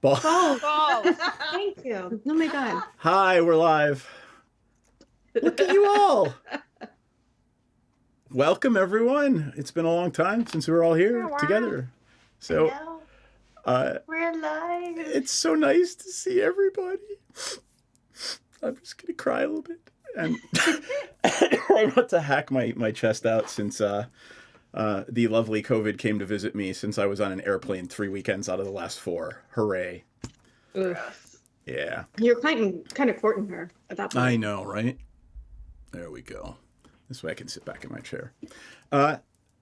Balls. Thank you. Oh my god. Hi, we're live. Look at you all. Welcome, everyone. It's been a long time since we were all here together. So, we're live. It's so nice to see everybody. I'm just gonna cry a little bit, and I want to hack my chest out since the lovely COVID came to visit me. Since I was on an airplane 3 weekends out of the last 4. Hooray! Ugh. Yeah. You're kind of courting her at that point. I know, right? There we go. This way I can sit back in my chair.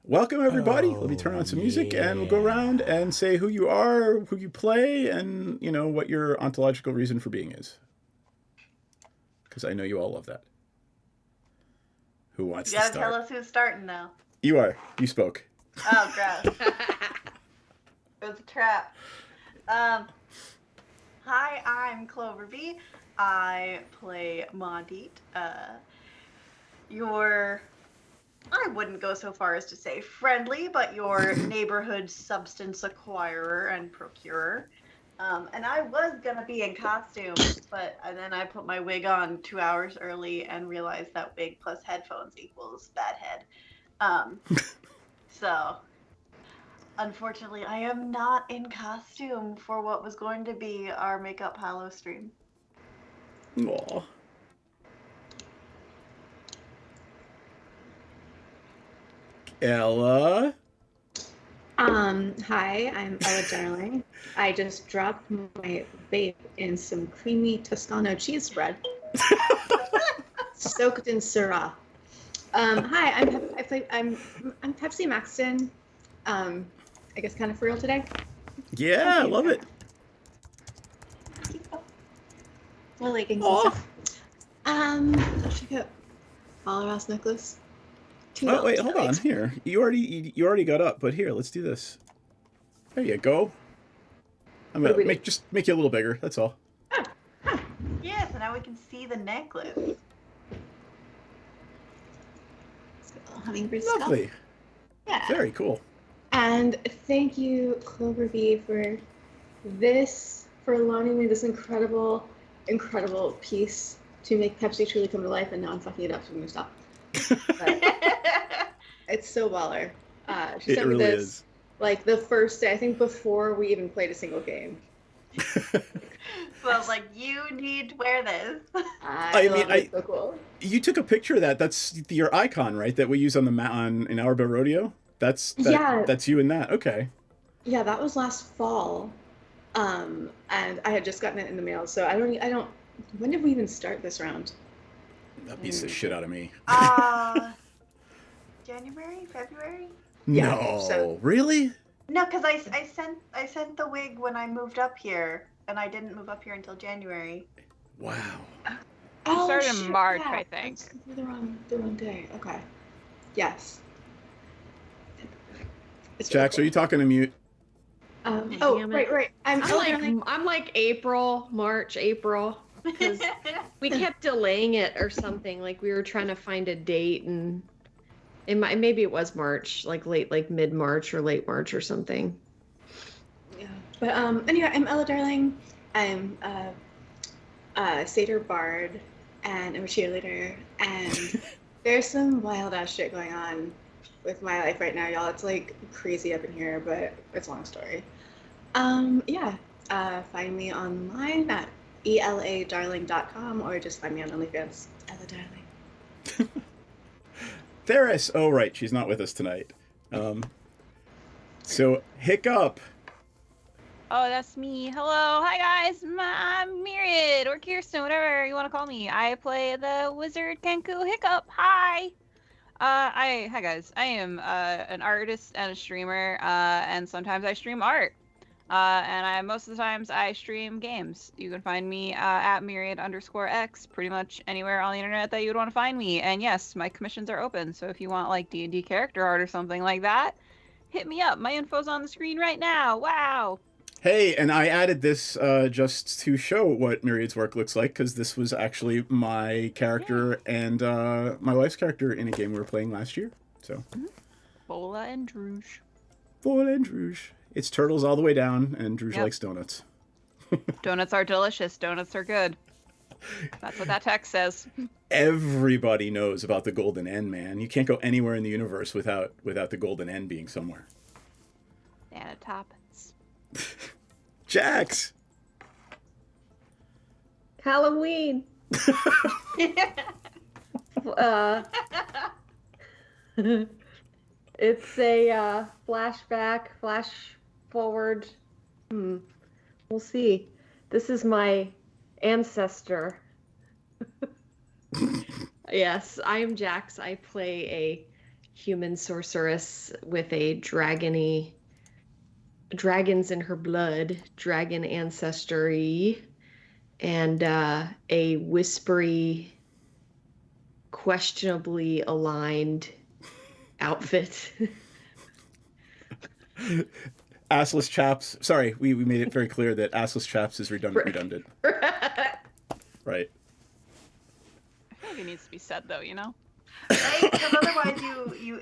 Welcome, everybody. Let me turn on some music, and we'll go around and say who you are, who you play, and, you know, what your ontological reason for being is. Because I know you all love that. Who wants to start? You gotta tell us who's starting now. You are. You spoke. Oh, gross. It was a trap. Hi, I'm Clover B. I play Maudit. I wouldn't go so far as to say friendly, but your neighborhood substance acquirer and procurer. And I was gonna be in costume, but then I put my wig on 2 hours early and realized that wig plus headphones equals bad head. So, unfortunately, I am not in costume for what was going to be our Makeup Hollow stream. Aw. Ella. Hi, I'm Ella Darling. I just dropped my vape in some creamy Toscano cheese spread, soaked in Syrah. Hi, I'm Pepsi Maxton. I guess kind of for real today. Yeah, I love it. Well, like stuff. Check out Follow necklace. Oh wait, hold on. Here, you already got up, but here, let's do this. There you go. I'm gonna make you a little bigger. That's all. Yeah, so now we can see the necklace. Hummingbird Lovely. Stuff. Yeah. Very cool. And thank you, Clover B, for loaning me this incredible piece to make Pepsi truly come to life. And now I'm fucking it up, so I'm gonna stop. It's so baller. She sent me this like the first day, I think, before we even played a single game. So like, you need to wear this. It's so cool. You took a picture of that. That's your icon, right? That we use on in Auerba Rodeo. That's you in that. Okay. Yeah, that was last fall, and I had just gotten it in the mail. So I don't. When did we even start this round? That beats the shit out of me. January, February. No, really? No, because I sent the wig when I moved up here, and I didn't move up here until January. Wow. Oh, started in March, I think. The wrong day. Okay. Yes. Jax, are you talking to mute? Right. I'm like March, April, because we kept delaying it or something. Like we were trying to find a date, and maybe it was March, like mid March or late March or something. Yeah. But anyway, I'm Ella Darling. I'm a satyr bard, and I'm a cheerleader, and there's some wild ass shit going on with my life right now, y'all. It's like crazy up in here, but it's a long story. Yeah. find me online at eladarling.com or just find me on OnlyFans, Ella Darling. Theris. Oh, right. She's not with us tonight. So, Hiccup. Oh, that's me. Hello. Hi, guys. I'm Myriad or Kirsten, whatever you want to call me. I play the wizard Kenku Hiccup. Hi. Hi, guys. I am an artist and a streamer, and sometimes I stream art. And most of the times I stream games. You can find me at Myriad_X pretty much anywhere on the internet that you would want to find me. And yes, my commissions are open. So if you want like D&D character art or something like that, hit me up. My info's on the screen right now. Wow. Hey, and I added this just to show what Myriad's work looks like, because this was actually my character and my wife's character in a game we were playing last year. So, Bola and Druge. Bola and Druge. It's turtles all the way down, and Druge likes donuts. Donuts are delicious. Donuts are good. That's what that text says. Everybody knows about the golden N, man. You can't go anywhere in the universe without the golden N being somewhere. Dana Toppins. Jax! Halloween. It's a flashback, flash forward. We'll see. This is my ancestor. Yes, I am Jax. I play a human sorceress with a dragons in her blood, dragon ancestry, and a whispery, questionably aligned outfit. Assless chaps. Sorry, we made it very clear that assless chaps is redundant. Right. I feel like it needs to be said though, you know? Right? Because otherwise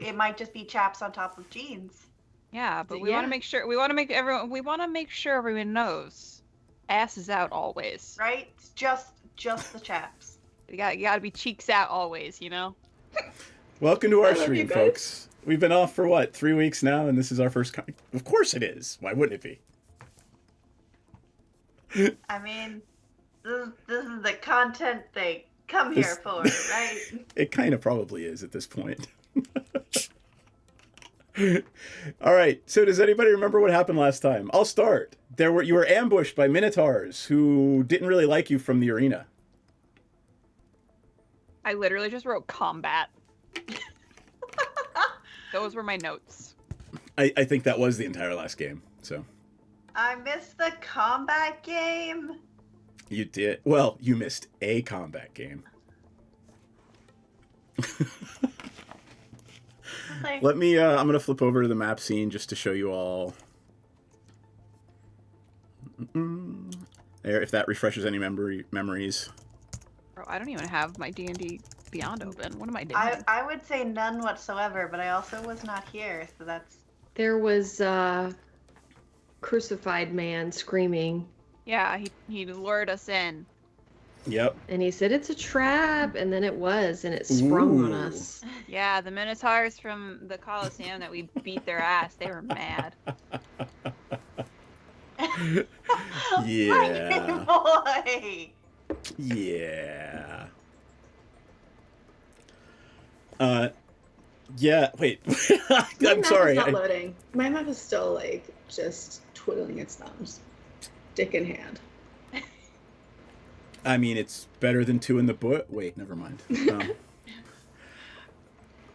it might just be chaps on top of jeans. Yeah, but we want to make sure everyone knows. Ass is out always. Right? Just the chaps. You gotta be cheeks out always, you know? Welcome to our stream, folks. We've been off for, 3 weeks now, and this is our first... Of course it is. Why wouldn't it be? I mean, this is the content they come here for, right? It kind of probably is at this point. All right, so does anybody remember what happened last time? I'll start. You were ambushed by minotaurs who didn't really like you from the arena. I literally just wrote combat. Those were my notes. I think that was the entire last game, so. I missed the combat game. You did. Well, you missed a combat game. Let me, I'm going to flip over to the map scene just to show you all. There, if that refreshes any memories. Bro, I don't even have my D&D Beyond open. What am I doing? I would say none whatsoever, but I also was not here, so that's... There was a crucified man screaming. Yeah, he lured us in. Yep. And he said, it's a trap, and then it was, and it sprung on us. Yeah, the Minotaurs from the Colosseum that we beat their ass, they were mad. Yeah. Boy! Yeah. Yeah, wait. I'm sorry. My map is not loading. My map is still, just twiddling its thumbs. Dick in hand. I mean, it's better than 2 in the book. Wait, never mind.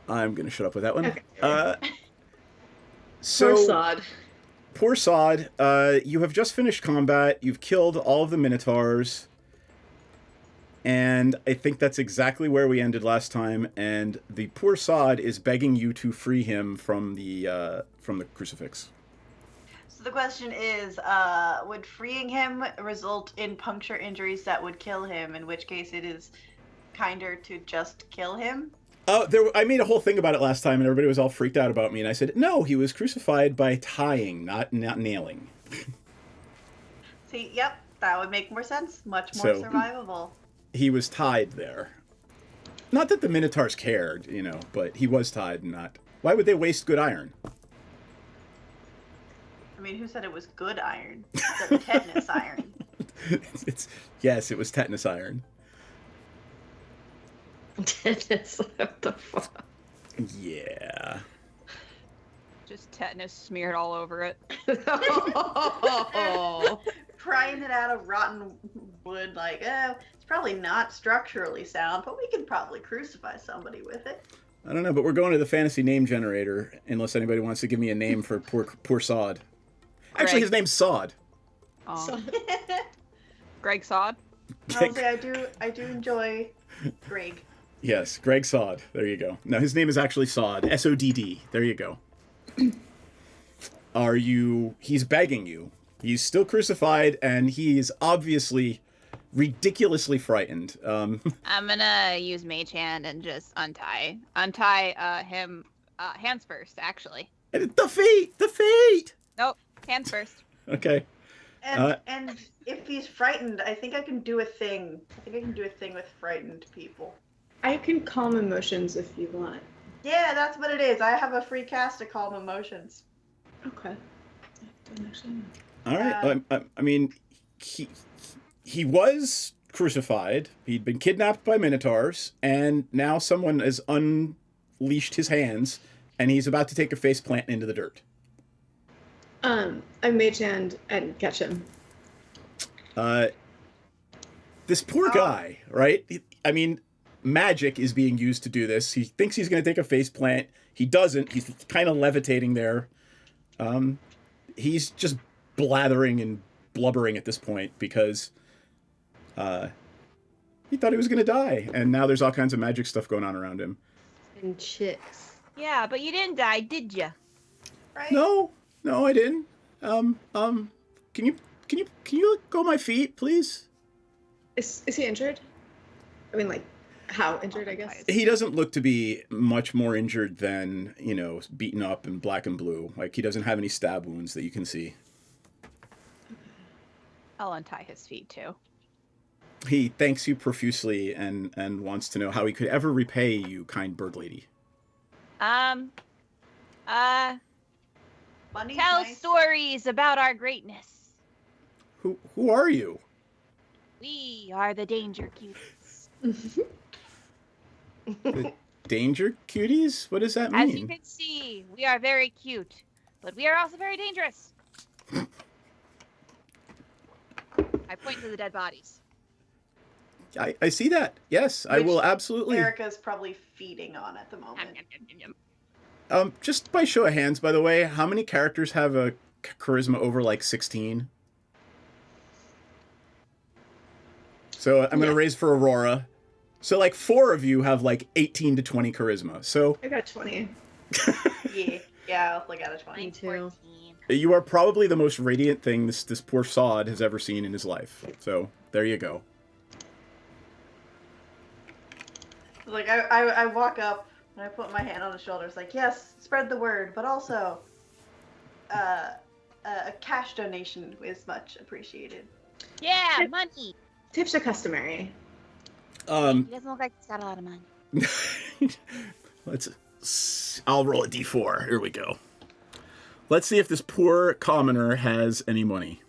I'm going to shut up with that one. Okay. So, Poor Sod. Poor Sod. You have just finished combat. You've killed all of the Minotaurs. And I think that's exactly where we ended last time. And the poor Sod is begging you to free him from the crucifix. So the question is, would freeing him result in puncture injuries that would kill him, in which case it is kinder to just kill him? Oh, I made a whole thing about it last time, and everybody was all freaked out about me. And I said, no, he was crucified by tying, not nailing. See, yep, that would make more sense. Much more survivable. He was tied there. Not that the Minotaurs cared, but he was tied and not... Why would they waste good iron? mean, who said it was good iron? The tetanus iron. Yes, it was tetanus iron. Tetanus. What the fuck? Yeah. Just tetanus smeared all over it. Oh. Prying it out of rotten wood, like, it's probably not structurally sound, but we can probably crucify somebody with it. I don't know, but we're going to the fantasy name generator, unless anybody wants to give me a name for poor Sod. Actually, Greg. his name's Sod. Oh. Greg Sod. I'll say I do enjoy Greg. Yes, Greg Sod. There you go. No, his name is actually Sod. Sodd. There you go. He's begging you. He's still crucified, and he is obviously ridiculously frightened. I'm gonna use Mage Hand and just untie him, hands first, actually. The feet! Nope, hands first. Okay. And if he's frightened, I think I can do a thing. I think I can do a thing with frightened people. I can calm emotions if you want. Yeah, that's what it is. I have a free cast to calm emotions. Okay. I don't actually know. All right. I mean, he was crucified. He'd been kidnapped by minotaurs, and now someone has unleashed his hands, and he's about to take a face plant into the dirt. I mage hand and catch him. This poor guy, right? I mean, magic is being used to do this. He thinks he's going to take a face plant. He doesn't. He's kind of levitating there. He's just blathering and blubbering at this point because he thought he was going to die, and now there's all kinds of magic stuff going on around him. And chicks. Yeah, but you didn't die, did you? Right? No, I didn't. Can you let go of my feet, please? Is he injured? I mean, like, how injured, I guess? He doesn't look to be much more injured than, beaten up and black and blue. Like, he doesn't have any stab wounds that you can see. I'll untie his feet too. He thanks you profusely and wants to know how he could ever repay you, kind bird lady. Bunny's Tell nice. stories about our greatness. Who are you? We are the Danger Cuties. The danger cuties? What does that As you mean? can see, we are very cute, but we are also very dangerous. I point to the dead bodies. I see that. Yes, I Which will absolutely. Erica's probably feeding on at the moment. Just by show of hands, by the way, how many characters have a charisma over like 16? So I'm gonna raise for Aurora. So like 4 of you have like 18 to 20 charisma. So I got 20. Yeah, I'll look at a 20. Me too. you are probably the most radiant thing this poor sod has ever seen in his life. So there you go. Like, I walk up and I put my hand on his shoulder. It's like, yes, spread the word, but also a cash donation is much appreciated. Yeah, money. Tips are customary. He doesn't look like he's got a lot of money. I'll roll a d4. Here we go. Let's see if this poor commoner has any money.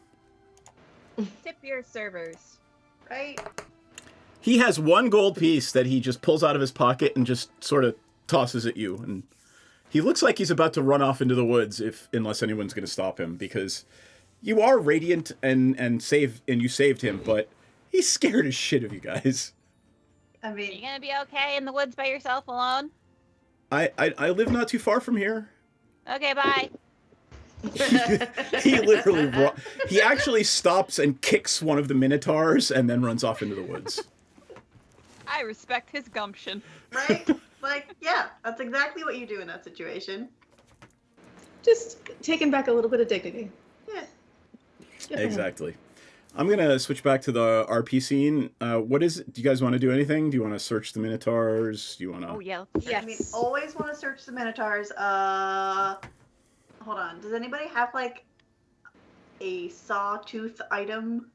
Tip your servers. Right? He has 1 gold piece that he just pulls out of his pocket and just sort of tosses at you. And he looks like he's about to run off into the woods unless anyone's going to stop him, because you are radiant and you saved him, but he's scared as shit of you guys. I Are you mean, gonna be okay in the woods by yourself alone? I live not too far from here. Okay, bye. He literally he actually stops and kicks one of the minotaurs and then runs off into the woods. I respect his gumption. right? Like, yeah, that's exactly what you do in that situation. Just taking back a little bit of dignity. Yeah. Exactly. I'm gonna switch back to the RP scene. What is it? Do you guys want to do anything? Do you want to search the minotaurs? Do you want to? Oh yeah. Yes. I mean, always want to search the minotaurs. Hold on. Does anybody have like a sawtooth item?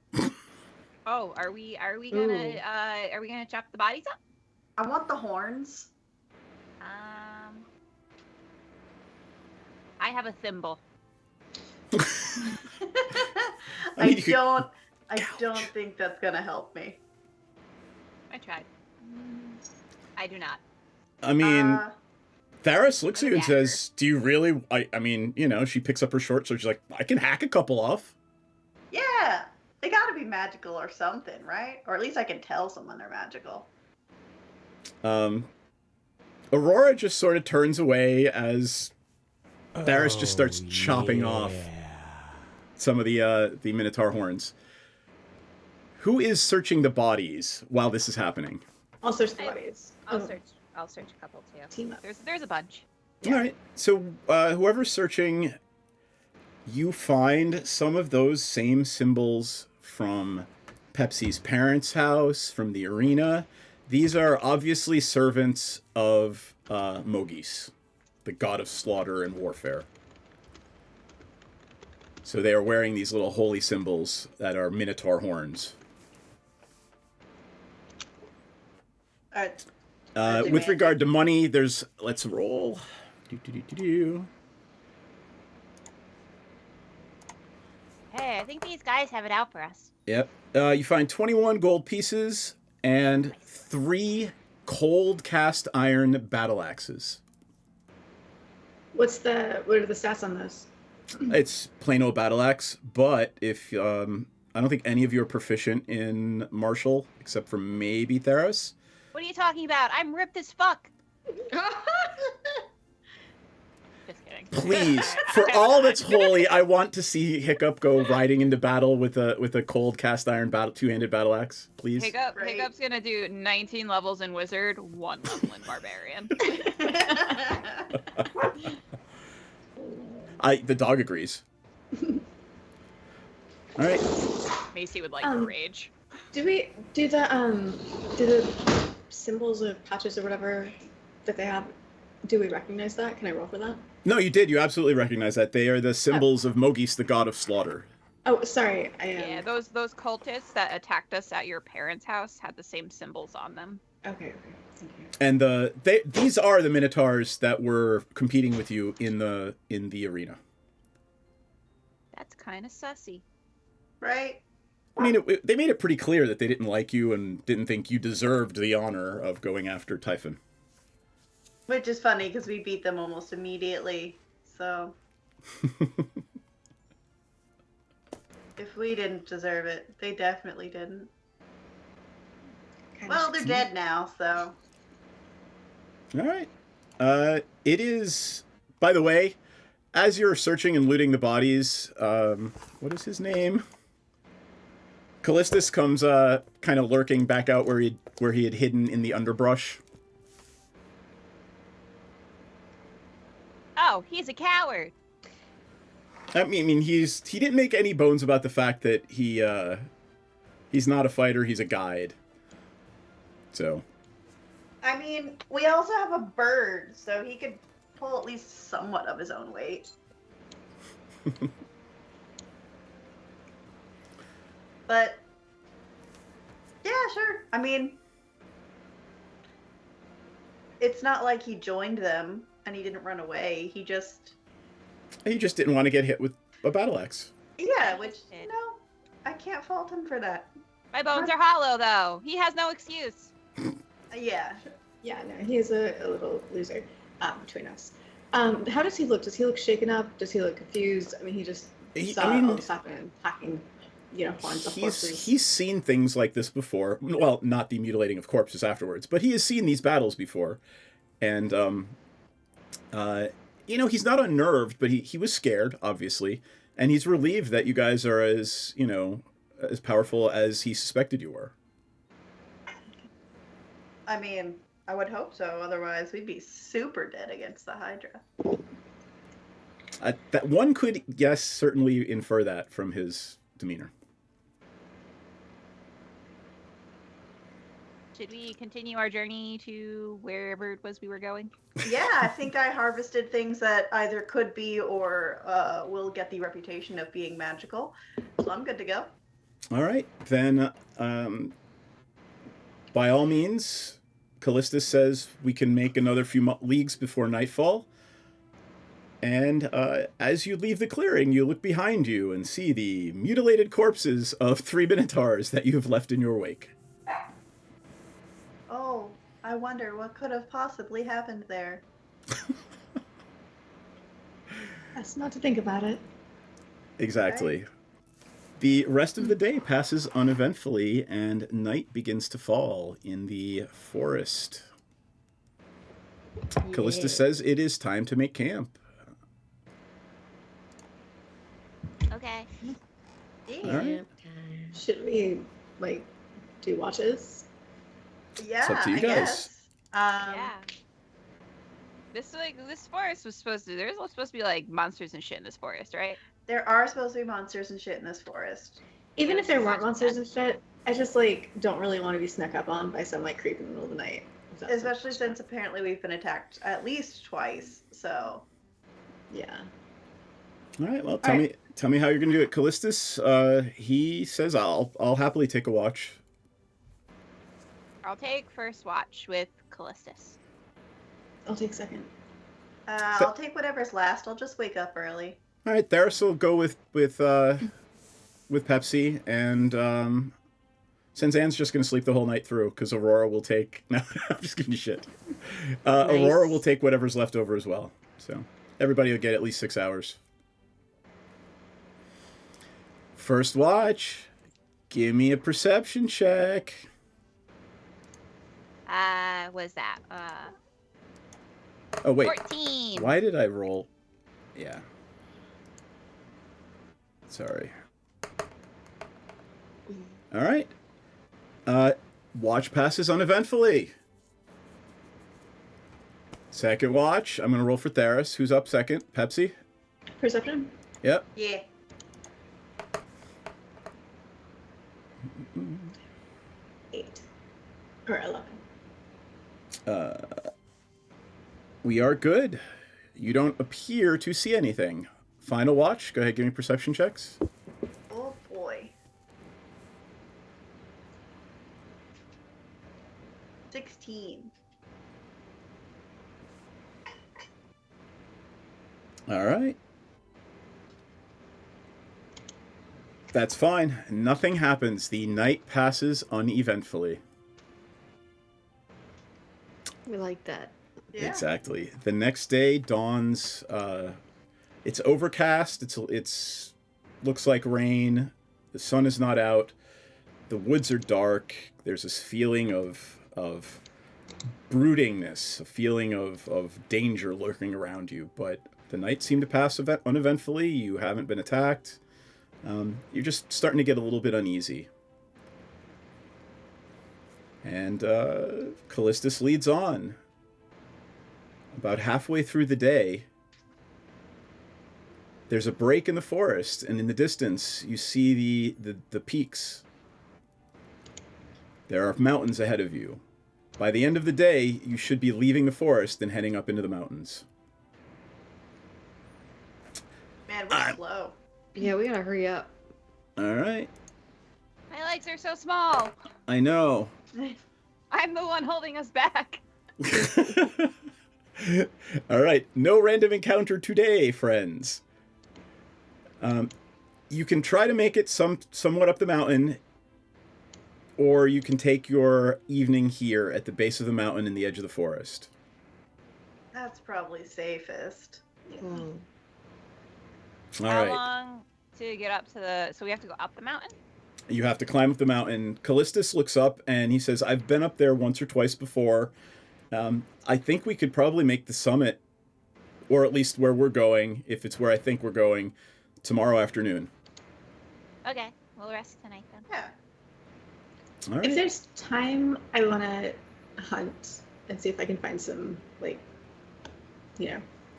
Oh, are we gonna chop the bodies up? I want the horns. I have a thimble. I mean, you could I don't think that's gonna help me. I tried. I do not. I mean, Tharis looks at I'm you a and says, "Do you really?" I mean, you know, she picks up her short sword. She's like, "I can hack a couple off." Yeah, they gotta be magical or something, right? Or at least I can tell someone they're magical. Aurora just sort of turns away as Tharis just starts chopping off some of the Minotaur horns. Who is searching the bodies while this is happening? I'll search the bodies. I'll search a couple too. Team up. There's a bunch. All right. So whoever's searching, you find some of those same symbols from Pepsi's parents' house, from the arena. These are obviously servants of Mogis, the god of slaughter and warfare. So they are wearing these little holy symbols that are Minotaur horns. With regard to money, there's... Let's roll. Hey, I think these guys have it out for us. Yep. You find 21 gold pieces and 3 cold cast iron battle axes. What are the stats on those? It's plain old battle axe, but if I don't think any of you are proficient in martial, except for maybe Theros. What are you talking about? I'm ripped as fuck. Just kidding. Please, for all that's holy, I want to see Hiccup go riding into battle with a cold cast iron two-handed battle axe. Please. Hiccup's gonna do 19 levels in wizard, 1 level in barbarian. The dog agrees. All right. Macy would like to rage. Do the symbols of patches or whatever that they have? Do we recognize that? Can I roll for that? No, you did. You absolutely recognize that. They are the symbols of Mogis, the god of slaughter. Oh, sorry. Yeah, those cultists that attacked us at your parents' house had the same symbols on them. Okay. Thank you. And these are the Minotaurs that were competing with you in the arena. That's kind of sussy. Right? I mean, they made it pretty clear that they didn't like you and didn't think you deserved the honor of going after Typhon. Which is funny because we beat them almost immediately. So if we didn't deserve it, they definitely didn't. Well, they're dead now, so. All right. It is, by the way, as you're searching and looting the bodies, what is his name? Callistus comes kind of lurking back out where he had hidden in the underbrush. Oh, he's a coward. I mean, he didn't make any bones about the fact that he's not a fighter, he's a guide. So. I mean, we also have a bird, so he could pull at least somewhat of his own weight. But, yeah, sure. I mean, it's not like he joined them and he didn't run away. He just didn't want to get hit with a battle axe. Yeah, which, I can't fault him for that. My bones are hollow, though. He has no excuse. Yeah. Yeah, no, he is a little loser between us. How does he look? Does he look shaken up? Does he look confused? I mean, he just saw all this happen, hacking, horns of horses. He's seen things like this before. Well, not the mutilating of corpses afterwards, but he has seen these battles before. And, he's not unnerved, but he was scared, obviously. And he's relieved that you guys are as powerful as he suspected you were. I mean, I would hope so. Otherwise, we'd be super dead against the Hydra. That one could, yes, certainly infer that from his demeanor. Should we continue our journey to wherever it was we were going? Yeah, I think I harvested things that either could be or will get the reputation of being magical. So I'm good to go. All right. Then, by all means, Callistus says we can make another few leagues before nightfall. And as you leave the clearing, you look behind you and see the mutilated corpses of 3 minotaurs that you have left in your wake. Oh, I wonder what could have possibly happened there. That's not to think about it. Exactly. The rest of the day passes uneventfully, and night begins to fall in the forest. Callista says it is time to make camp. Okay. Yeah. All right. Should we, like, do watches? Yeah, It's up to you I guys. guess. Yeah. This forest was there's supposed to be like monsters and shit in this forest, right? There are supposed to be monsters and shit in this forest. Even Yeah, if there so weren't watch monsters that. and shit, I just, like, don't really want to be snuck up on by some, like, creep in the middle of the night. If that's Especially since apparently we've been attacked at least twice, so... Yeah. All right. Well, tell me how you're gonna do it, Callistus. He says I'll happily take a watch. I'll take first watch with Callistus. I'll take second. I'll take whatever's last. I'll just wake up early. All right. Theris will go with Pepsi, and Senzanne's just gonna sleep the whole night through because Aurora will take. No, I'm just giving you shit. Aurora will take whatever's left over as well. So everybody will get at least 6 hours. First watch. Give me a perception check. Was that? Oh, wait. 14. Why did I roll? Yeah. Sorry. All right. Watch passes uneventfully. Second watch. I'm going to roll for Theris. Who's up second? Pepsi? Perception? Yep. Yeah. 8. Or 11. We are good. You don't appear to see anything. Final watch. Go ahead, give me perception checks. Oh boy. 16. All right. That's fine. Nothing happens. The night passes uneventfully. We like that. Yeah. Exactly. The next day dawns. It's overcast. It's looks like rain. The sun is not out. The woods are dark. There's this feeling of broodingness, a feeling of danger lurking around you. But the night seemed to pass uneventfully. You haven't been attacked. You're just starting to get a little bit uneasy. And Callistus leads on. About halfway through the day, there's a break in the forest, and in the distance, you see the peaks. There are mountains ahead of you. By the end of the day, you should be leaving the forest and heading up into the mountains. Man, we're slow. Yeah, we gotta hurry up. All right. My legs are so small. I know. I'm the one holding us back. All right. No random encounter today, friends. You can try to make it somewhat up the mountain, or you can take your evening here at the base of the mountain in the edge of the forest. That's probably safest. All How right. long to get up to the... So we have to go up the mountain? You have to climb up the mountain. Callistus looks up and he says, I've been up there once or twice before. I think we could probably make the summit, or at least where we're going, if it's where I think we're going, tomorrow afternoon. Okay, we'll rest tonight then. Yeah. All If right. there's time, I want to hunt and see if I can find some, like,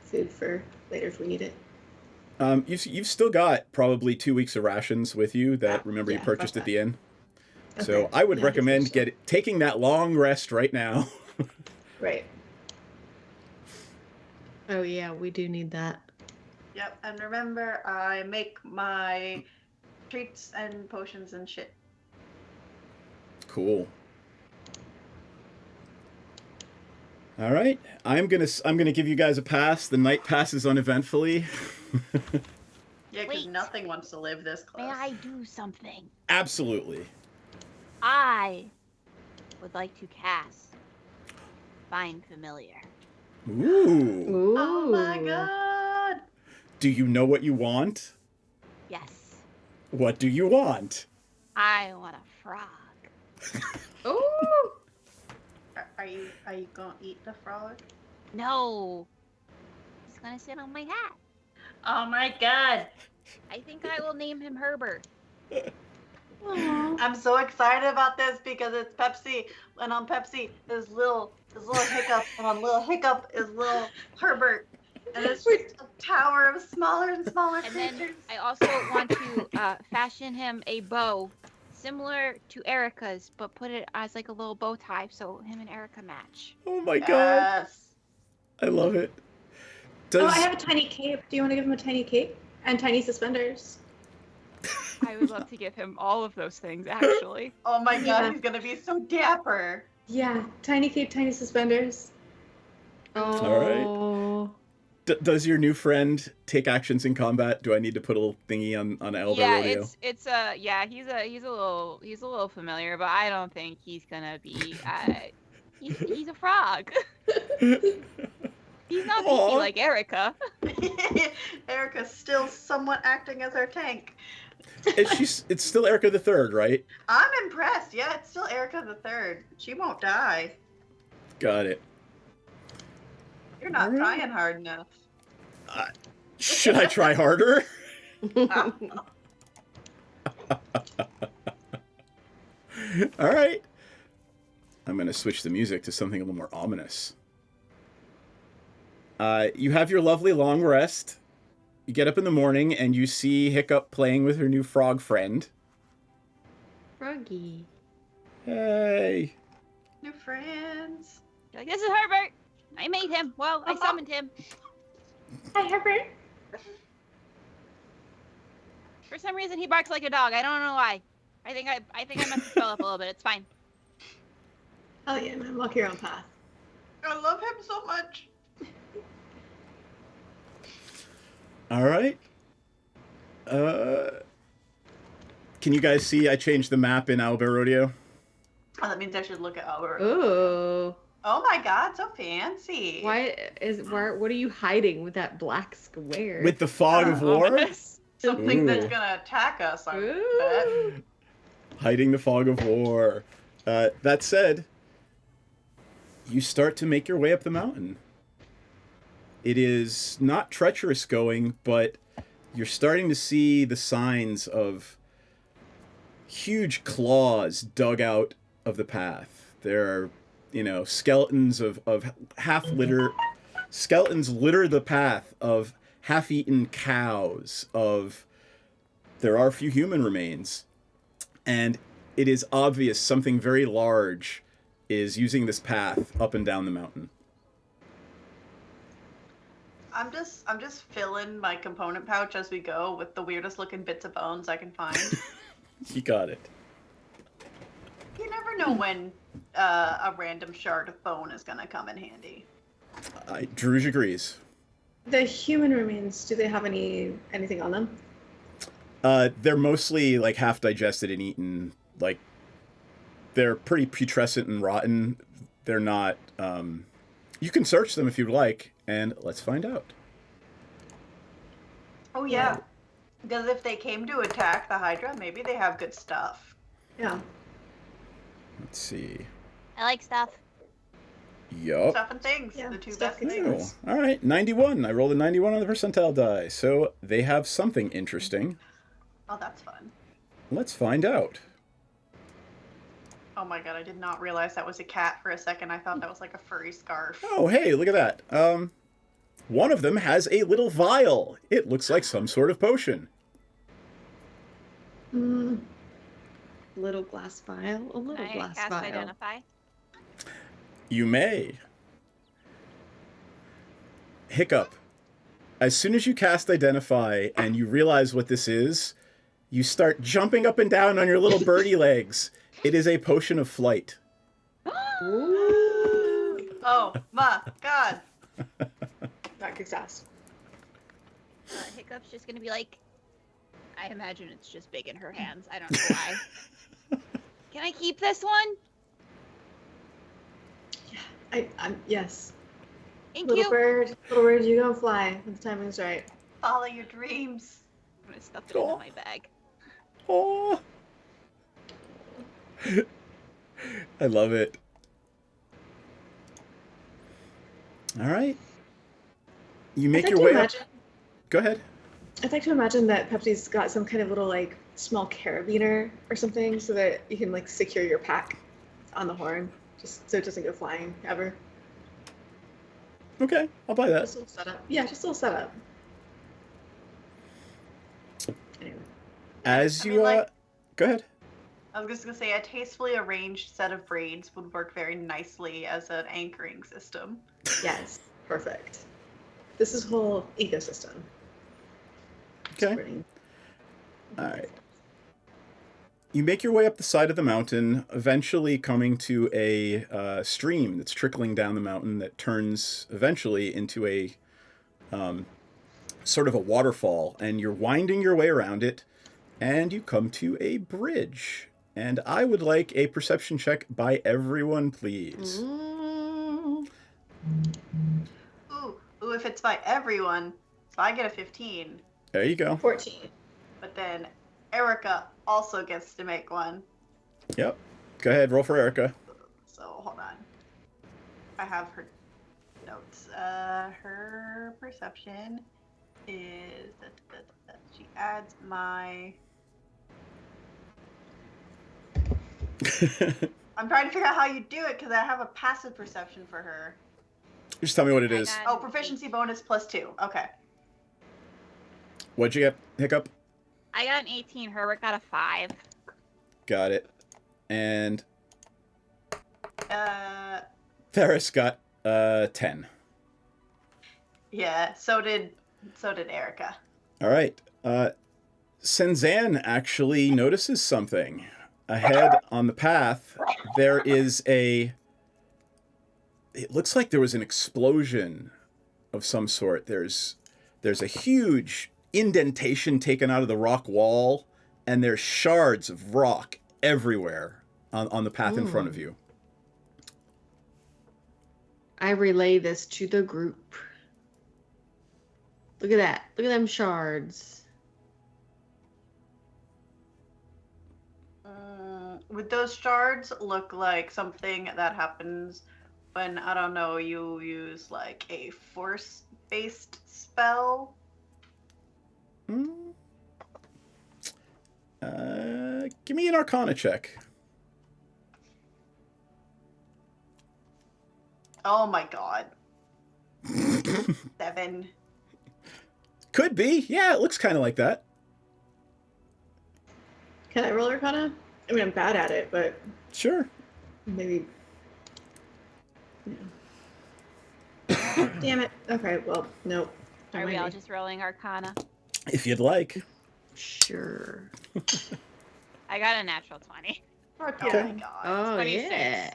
food for later if we need it. You've still got probably 2 weeks of rations with you that, remember, you Yeah, purchased fuck at the inn. Okay. So I would Yeah, recommend I think so. taking that long rest right now. Right. Oh yeah, we do need that. Yep. And remember, I make my treats and potions and shit. Cool. All right. I'm gonna give you guys a pass. The night passes uneventfully. Yeah, because Wait. nothing wants to live this close. May I do something? Absolutely. I would like to cast Find Familiar. Ooh. Oh my god! Do you know what you want? Yes. What do you want? I want a frog. Oh. Are you gonna eat the frog? No. He's gonna sit on my hat. Oh my god! I think I will name him Herbert. Aw. I'm so excited about this because it's Pepsi, and on Pepsi is little Hiccup, and on little Hiccup is little Herbert, and it's just a tower of smaller and smaller And then creatures. I also want to fashion him a bow similar to Erica's, but put it as like a little bow tie so him and Erica match. Oh my god. Yes. I love it. Oh, I have a tiny cape. Do you want to give him a tiny cape and tiny suspenders? I would love to give him all of those things, actually. Oh my god, Yeah. he's gonna be so dapper. Yeah, tiny cape, tiny suspenders. Oh. Does your new friend take actions in combat? Do I need to put a little thingy on Elder Yeah, Rodeo? it's yeah, he's a little familiar, but I don't think he's gonna be he's a frog. He's not Aw. beefy like Erica. Erica's still somewhat acting as our tank. It's still Erica the Third, right? I'm impressed. Yeah, it's still Erica the Third. She won't die. Got it. You're not Alright. trying hard enough. Should I try harder? All right. I'm going to switch the music to something a little more ominous. You have your lovely long rest. You get up in the morning and you see Hiccup playing with her new frog friend. Froggy. Hey. New friends. You're like, this is Herbert. I made him. Well, I summoned him. Hi, Herbert. For some reason, he barks like a dog. I don't know why. I think I messed the spell up a little bit. It's fine. Oh yeah, man, walk your own path. I love him so much. All right. Can you guys see I changed the map in Owlbear Rodeo? Oh, that means I should look at Albert. Oh. Oh my god, so fancy. What are you hiding with that black square? With the fog of war? Ominous. Something that's Ooh. gonna attack us, I bet. Ooh. Hiding the fog of war. That said, you start to make your way up the mountain. It is not treacherous going, but you're starting to see the signs of huge claws dug out of the path. There are, skeletons of skeletons litter the path of half-eaten cows, there are a few human remains. And it is obvious something very large is using this path up and down the mountain. I'm just filling my component pouch as we go with the weirdest looking bits of bones I can find. You got it. You never know when a random shard of bone is gonna come in handy. Druge agrees. The human remains, do they have anything on them? They're mostly like half digested and eaten. Like they're pretty putrescent and rotten. They're not. You can search them if you'd like, and let's find out. Oh yeah. Because if they came to attack the Hydra, maybe they have good stuff. Yeah. Let's see. I like stuff. Yup. Stuff and things. Yeah, The two stuff best and things. Oh, all right, 91. I rolled a 91 on the percentile die, so they have something interesting. Oh, that's fun. Let's find out. Oh my god, I did not realize that was a cat for a second. I thought that was like a furry scarf. Oh, hey, look at that. One of them has a little vial. It looks like some sort of potion. Little glass vial. A little Can I glass cast vial. Identify? You may. Hiccup. As soon as you cast Identify and you realize what this is, you start jumping up and down on your little birdie legs. It is a potion of flight. Ooh. Oh my god. That kicks ass. Hiccup's just gonna be like, I imagine it's just big in her hands. I don't know why. Can I keep this one? I'm yes. Thank Little you. bird, you go fly when the timing's right. Follow your dreams. I'm gonna stuff it into my bag. Oh, I love it. All right. You make I'd like your to way imagine, up. Go ahead. I'd like to imagine that Pepsi's got some kind of little like small carabiner or something so that you can like secure your pack on the horn, just so it doesn't go flying ever. Okay, I'll buy that. Just a little setup. Yeah, just a little setup. Anyway. As I you mean, like- go ahead. I was just gonna say a tastefully arranged set of braids would work very nicely as an anchoring system. Yes, perfect. This is whole ecosystem. Okay. Supporting. All right. You make your way up the side of the mountain, eventually coming to a stream that's trickling down the mountain that turns eventually into a sort of a waterfall, and you're winding your way around it, and you come to a bridge. And I would like a perception check by everyone, please. Mm. Ooh, if it's by everyone, so I get a 15, There you go. 14. but then Erica also gets to make one. Yep. Go ahead, roll for Erica. So hold on. I have her notes. Her perception is she adds my. I'm trying to figure out how you do it because I have a passive perception for her. Just tell me what it I is. got- Oh, proficiency bonus +2. Okay. What'd you get, Hiccup? I got an 18. Herbert got a 5. Got it. And Uh, Ferris got 10. yeah. So did Erica. All right. Senzan actually notices something. Ahead on the path, there is it looks like there was an explosion of some sort. There's a huge indentation taken out of the rock wall, and there's shards of rock everywhere on the path in front of you. I relay this to the group. Look at that. Look at them shards. Would those shards look like something that happens when, I don't know, you use like a force-based spell? Give me an Arcana check. Oh my god. 7. Could be. Yeah, it looks kind of like that. Can I roll Arcana? I mean, I'm bad at it, but Sure. maybe. Yeah. Damn it. Okay, well, nope. Don't Are we mind all me. just rolling Arcana? If you'd like. Sure. I got a natural 20. Oh Okay. my god. Oh, 26. yeah.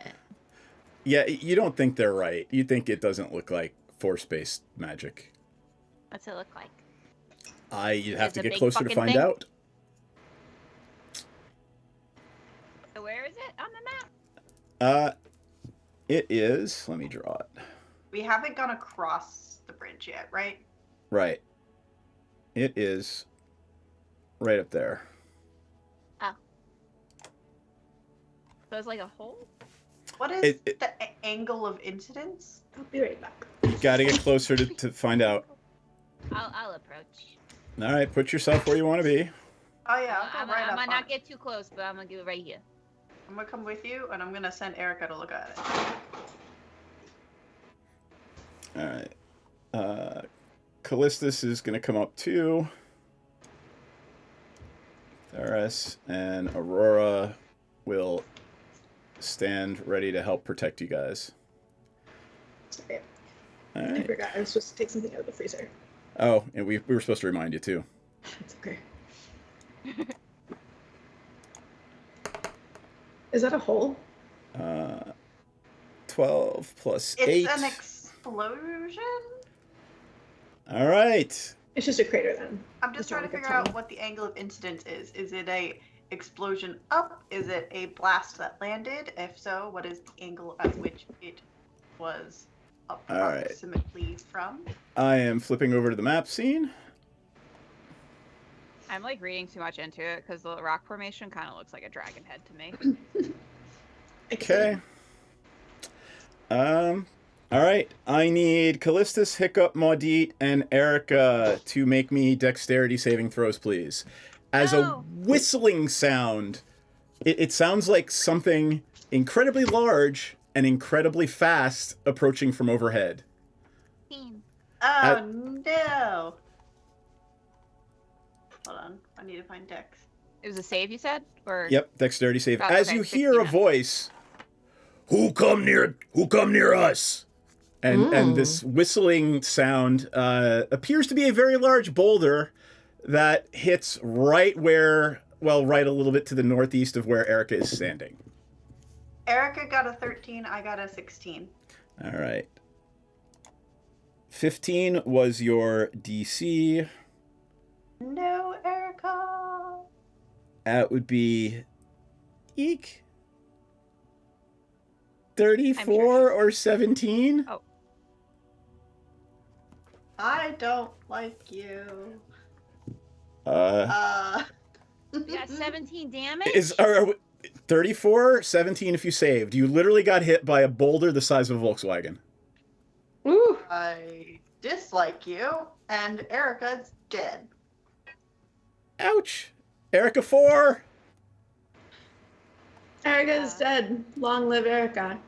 Yeah, you don't think they're right. You think it doesn't look like force-based magic. What's it look like? You'd have It's to a get big closer to fucking find thing? out. So where is it on the map? It is. Let me draw it. We haven't gone across the bridge yet, right? Right. It is right up there. So it's like a hole? What is It- the angle of incidence? I'll be right back. Got to get closer to find out. I'll approach. All right, put yourself where you want to be. Oh yeah, I'll I'm go right gonna up on not it. get too close, but I'm gonna do it right here. I'm gonna come with you, and I'm gonna send Erica to look at it. All right. Callistus is going to come up too. Theris and Aurora will stand ready to help protect you guys. Sorry, All I right. forgot. I was supposed to take something out of the freezer. Oh, and we were supposed to remind you too. It's okay. Is that a hole? 12 plus It's 8. an explosion? All right. It's just a crater then. I'm just It's trying not to like a figure out tunnel. what the angle of incidence is. Is it a explosion up? Is it a blast that landed? If so, what is the angle at which it was right. approximately from? I am flipping over to the map scene. I'm like reading too much into it because the rock formation kind of looks like a dragon head to me. Okay. All right. I need Callistus, Hiccup, Maudit, and Erica to make me dexterity saving throws, please. As a No. whistling sound, it sounds like something incredibly large and incredibly fast approaching from overhead. Oh no! Hold on, I need to find Dex. It was a save, you said? Or Yep, dexterity save. Oh, As okay, you hear a 16. voice, who come near us? And this whistling sound appears to be a very large boulder that hits right where, well, right a little bit to the northeast of where Erica is standing. Erica got a 13, I got a 16. All right. 15 was your DC. No, Erica! That would be eek. 34 or 17? Oh. I don't like you. You got 17 damage? Are 34, 17 if you saved. You literally got hit by a boulder the size of a Volkswagen. Ooh. I dislike you, and Erica's dead. Ouch. Erica 4. Erica's dead. Long live Erica.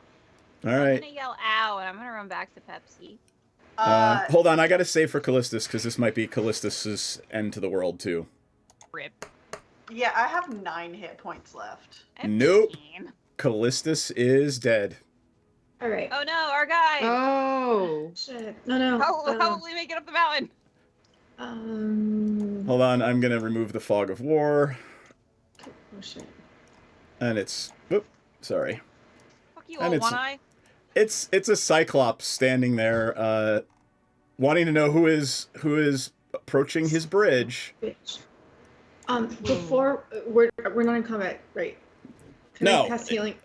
All I'm right. gonna yell ow and I'm gonna run back to Pepsi. Hold on, I gotta save for Callistus, because this might be Callistus's end to the world, too. Rip. Yeah, I have 9 hit points left. Nope. 15. Callistus is dead. All right. Oh no, our guy! Oh. Shit. No. How will we make it up the mountain? Hold on, I'm gonna remove the fog of war. Oh shit. And it's... Whoop, sorry. Fuck you, And old it's- one eye. It's a Cyclops standing there, wanting to know who is approaching his bridge. Bitch. Before we're not in combat, right? Can No. I cast healing?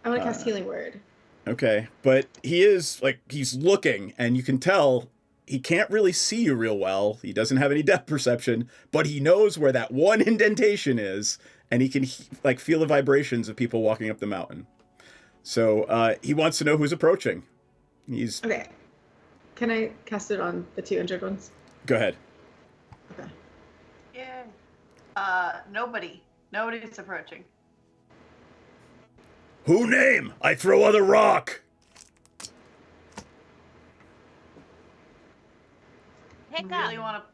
I want to cast healing word. Okay, but he is, like, he's looking, and you can tell he can't really see you real well. He doesn't have any depth perception, but he knows where that one indentation is, and he can, like, feel the vibrations of people walking up the mountain. So, he wants to know who's approaching. He's... Okay. Can I cast it on the 2 injured ones? Go ahead. Okay. Yeah. Nobody. Nobody's approaching. Who name? I throw other rock. Hiccup.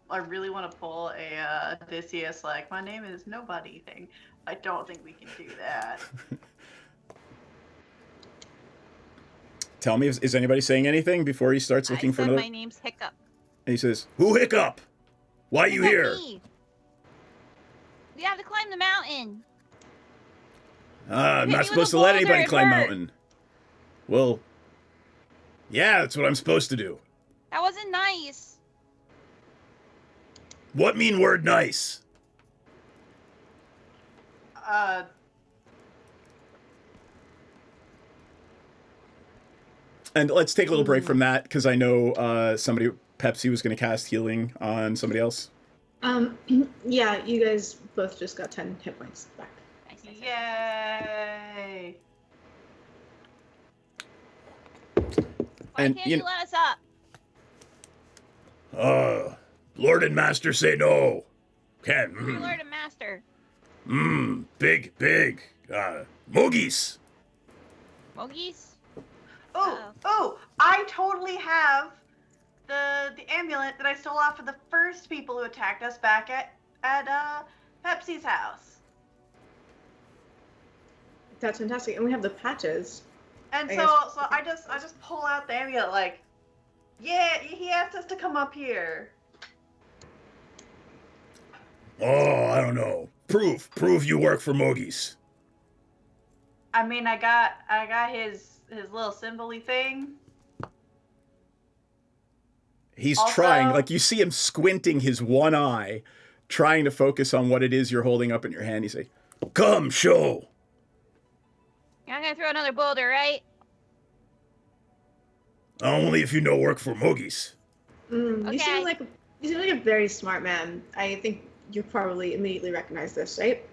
I really want to pull a Odysseus, like, my name is nobody thing. I don't think we can do that. Tell me, is anybody saying anything before he starts looking I for said another? my name's Hiccup. And he says, "Who Hiccup? Why you Hiccup here?" me. We have to climb the mountain. I'm Hit not me supposed with to a let boulder, anybody it climb hurt. mountain. Well, yeah, that's what I'm supposed to do. That wasn't nice. What mean word nice? And let's take a little break from that, because I know Pepsi was going to cast healing on somebody else. Yeah, you guys both just got 10 hit points back. Nice. Yay! Why And can't you you let us up? Lord and Master say no. You're Can. Lord and Master. Big. Moogies. Mogies? Oh, I totally have the amulet that I stole off of the first people who attacked us back at Pepsi's house. That's fantastic. And we have the patches. And I so guess- I just pull out the amulet, like, yeah, he asked us to come up here. Oh, I don't know. Prove you work for Moogies. I mean, I got his little symbol-y thing. He's Also- trying, like you see him squinting his one eye, trying to focus on what it is you're holding up in your hand. You say, "Come, show." I'm gonna throw another boulder, right? Only if you know work for Mogies. You Okay. seem like a very smart man. I think you probably immediately recognize this, right?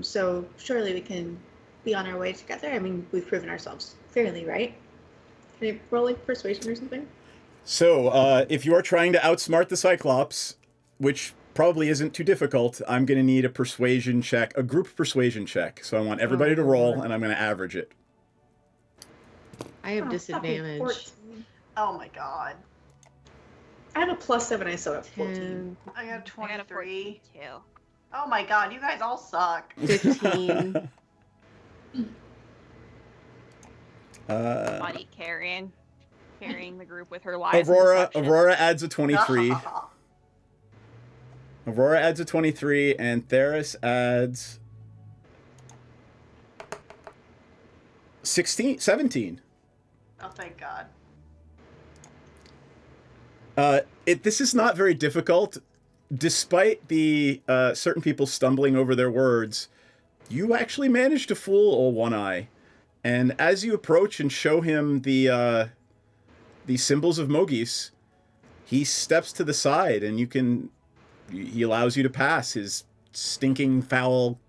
So surely we can be on our way together. I mean, we've proven ourselves fairly, right? Can you roll like persuasion or something? So, if you are trying to outsmart the Cyclops, which probably isn't too difficult, I'm going to need a persuasion check, a group persuasion check. So I want everybody to roll, and I'm going to average it. I have Oh, disadvantage. fucking 14. Oh my god. I have a +7. I still have 14. 10, I got I got a 23. 42. Oh my god, you guys all suck. 15. Body carrying the group with her lies. and Aurora deception. adds a 23. Aurora adds a 23, and Theris adds 17. Oh, thank god. This is not very difficult. Despite the certain people stumbling over their words, you actually managed to fool Old One Eye. And as you approach and show him the symbols of Mogis, he steps to the side, and he allows you to pass his stinking, foul,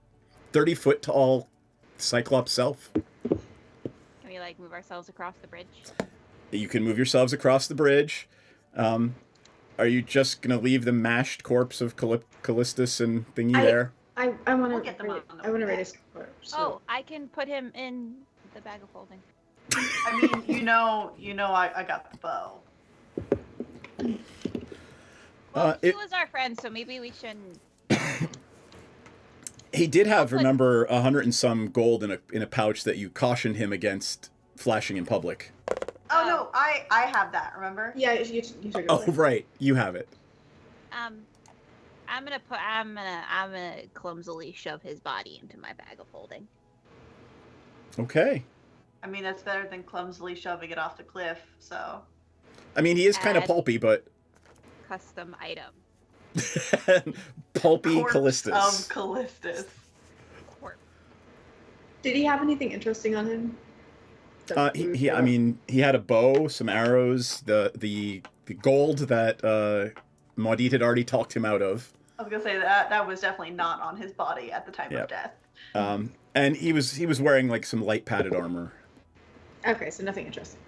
30-foot tall Cyclops self. Can we like move ourselves across the bridge? You can move yourselves across the bridge. Are you just gonna leave the mashed corpse of Callistus and thingy there? I want We'll to. get them on the I want to way rate back. his corpse. Oh, I can put him in the bag of holding. I mean, you know, I got the bow. Well, he It- was our friend, so maybe we shouldn't. He did have, But- remember, 100 and some gold in a pouch that you cautioned him against flashing in public. Oh no, I have that. Remember? Yeah, you took it Oh, away. right, you have it. I'm gonna clumsily shove his body into my bag of holding. Okay. I mean, that's better than clumsily shoving it off the cliff. So. I mean, he is kind of Add- pulpy, but Custom item. pulpy Corpse Callistus. Of Callistus. Corp. Did he have anything interesting on him? That we would I know? mean, he had a bow, some arrows, the gold that Maudit had already talked him out of. I was gonna say that was definitely not on his body at the time Yep. of death. And he was wearing like some light padded armor. Okay, so nothing interesting.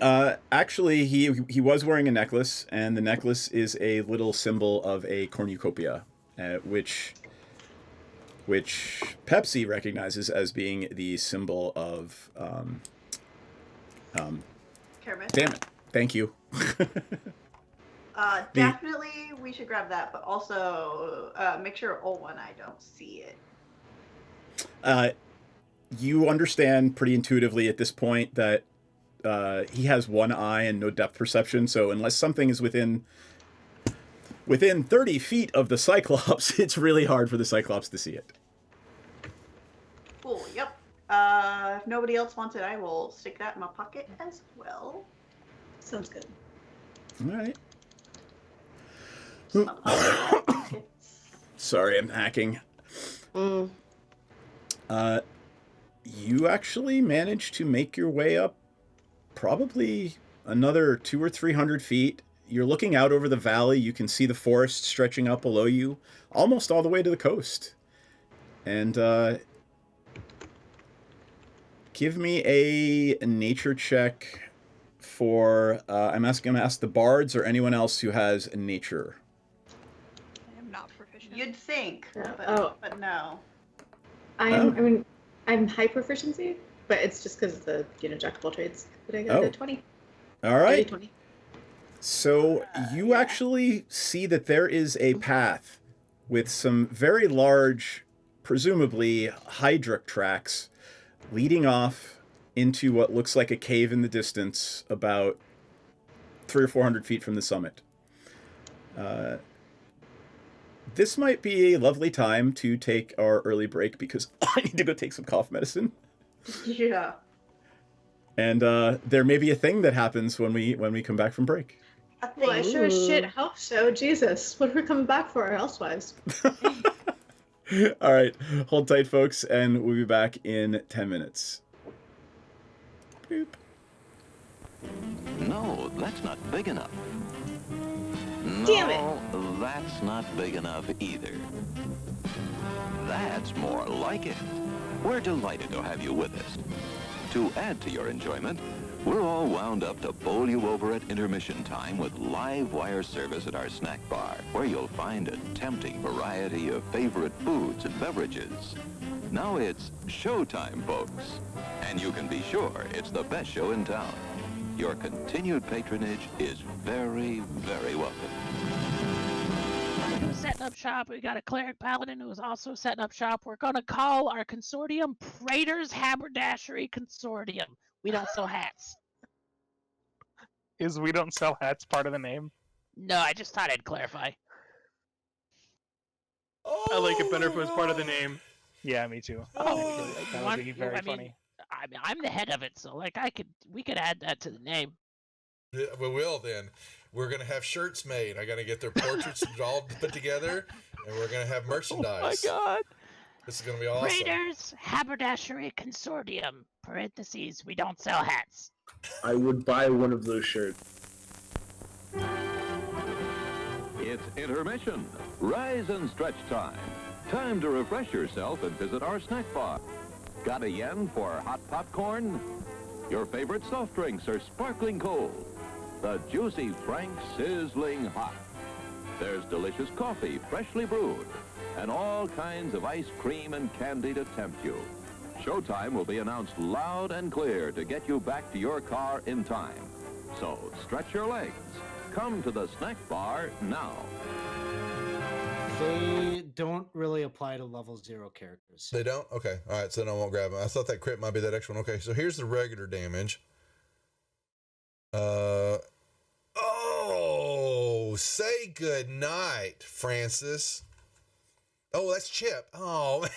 Actually, he was wearing a necklace, and the necklace is a little symbol of a cornucopia, which Pepsi recognizes as being the symbol of. Kermit. Damn it! Thank you. Definitely, we should grab that, but also make sure Old One Eye don't see it. You understand pretty intuitively at this point that he has one eye and no depth perception, so unless something is within 30 feet of the Cyclops, it's really hard for the Cyclops to see it. Cool. Yep. If nobody else wants it, I will stick that in my pocket as well. Sounds good. All right. Some other pockets. Sorry, I'm hacking. You actually managed to make your way up probably another 200 or 300 feet. You're looking out over the valley. You can see the forest stretching up below you, almost all the way to the coast. And give me a nature check for. I'm going to ask the bards or anyone else who has nature. I am not proficient. You'd think, Yeah. but no. I'm high proficiency, but it's just because of the jack of all trades. But I got Oh. a 20. All right. 20. So you actually see that there is a path with some very large, presumably Hydra tracks, leading off into what looks like a cave in the distance, about 300 or 400 feet from the summit. this might be a lovely time to take our early break because I need to go take some cough medicine. Yeah. And there may be a thing that happens when we come back from break. Well, I sure as shit hope so. Jesus, what are we coming back for elsewise? All right, hold tight, folks, and we'll be back in 10 minutes. Boop. No, that's not big enough. Damn it. No, that's not big enough either. That's more like it. We're delighted to have you with us. To add to your enjoyment, we're all wound up to bowl you over at intermission time with live wire service at our snack bar, where you'll find a tempting variety of favorite foods and beverages. Now it's showtime, folks. And you can be sure it's the best show in town. Your continued patronage is very, very welcome. Who's setting up shop? We got a cleric paladin who's also setting up shop. We're gonna call our consortium Praetor's Haberdashery Consortium. We don't sell hats. Is we don't sell hats part of the name? No, I just thought I'd clarify. I like it better if it was part of the name. Yeah, me too. Oh, that would be very funny. I'm the head of it, so like we could add that to the name. Yeah, we will then. We're gonna have shirts made. I gotta get their portraits all put together, and we're gonna have merchandise. Oh my god! This is gonna be awesome. Praetor's Haberdashery Consortium. Parentheses. We don't sell hats. I would buy one of those shirts. It's intermission. Rise and stretch time. Time to refresh yourself and visit our snack bar. Got a yen for hot popcorn? Your favorite soft drinks are sparkling cold. The juicy Frank sizzling hot. There's delicious coffee, freshly brewed, and all kinds of ice cream and candy to tempt you. Showtime will be announced loud and clear to get you back to your car in time. So stretch your legs. Come to the snack bar now. They don't really apply to level 0 characters. They don't? Okay. All right. So then I won't grab them. I thought that crit might be that extra one. Okay. So here's the regular damage. Oh, say good night, Francis. Oh, that's Chip. Oh.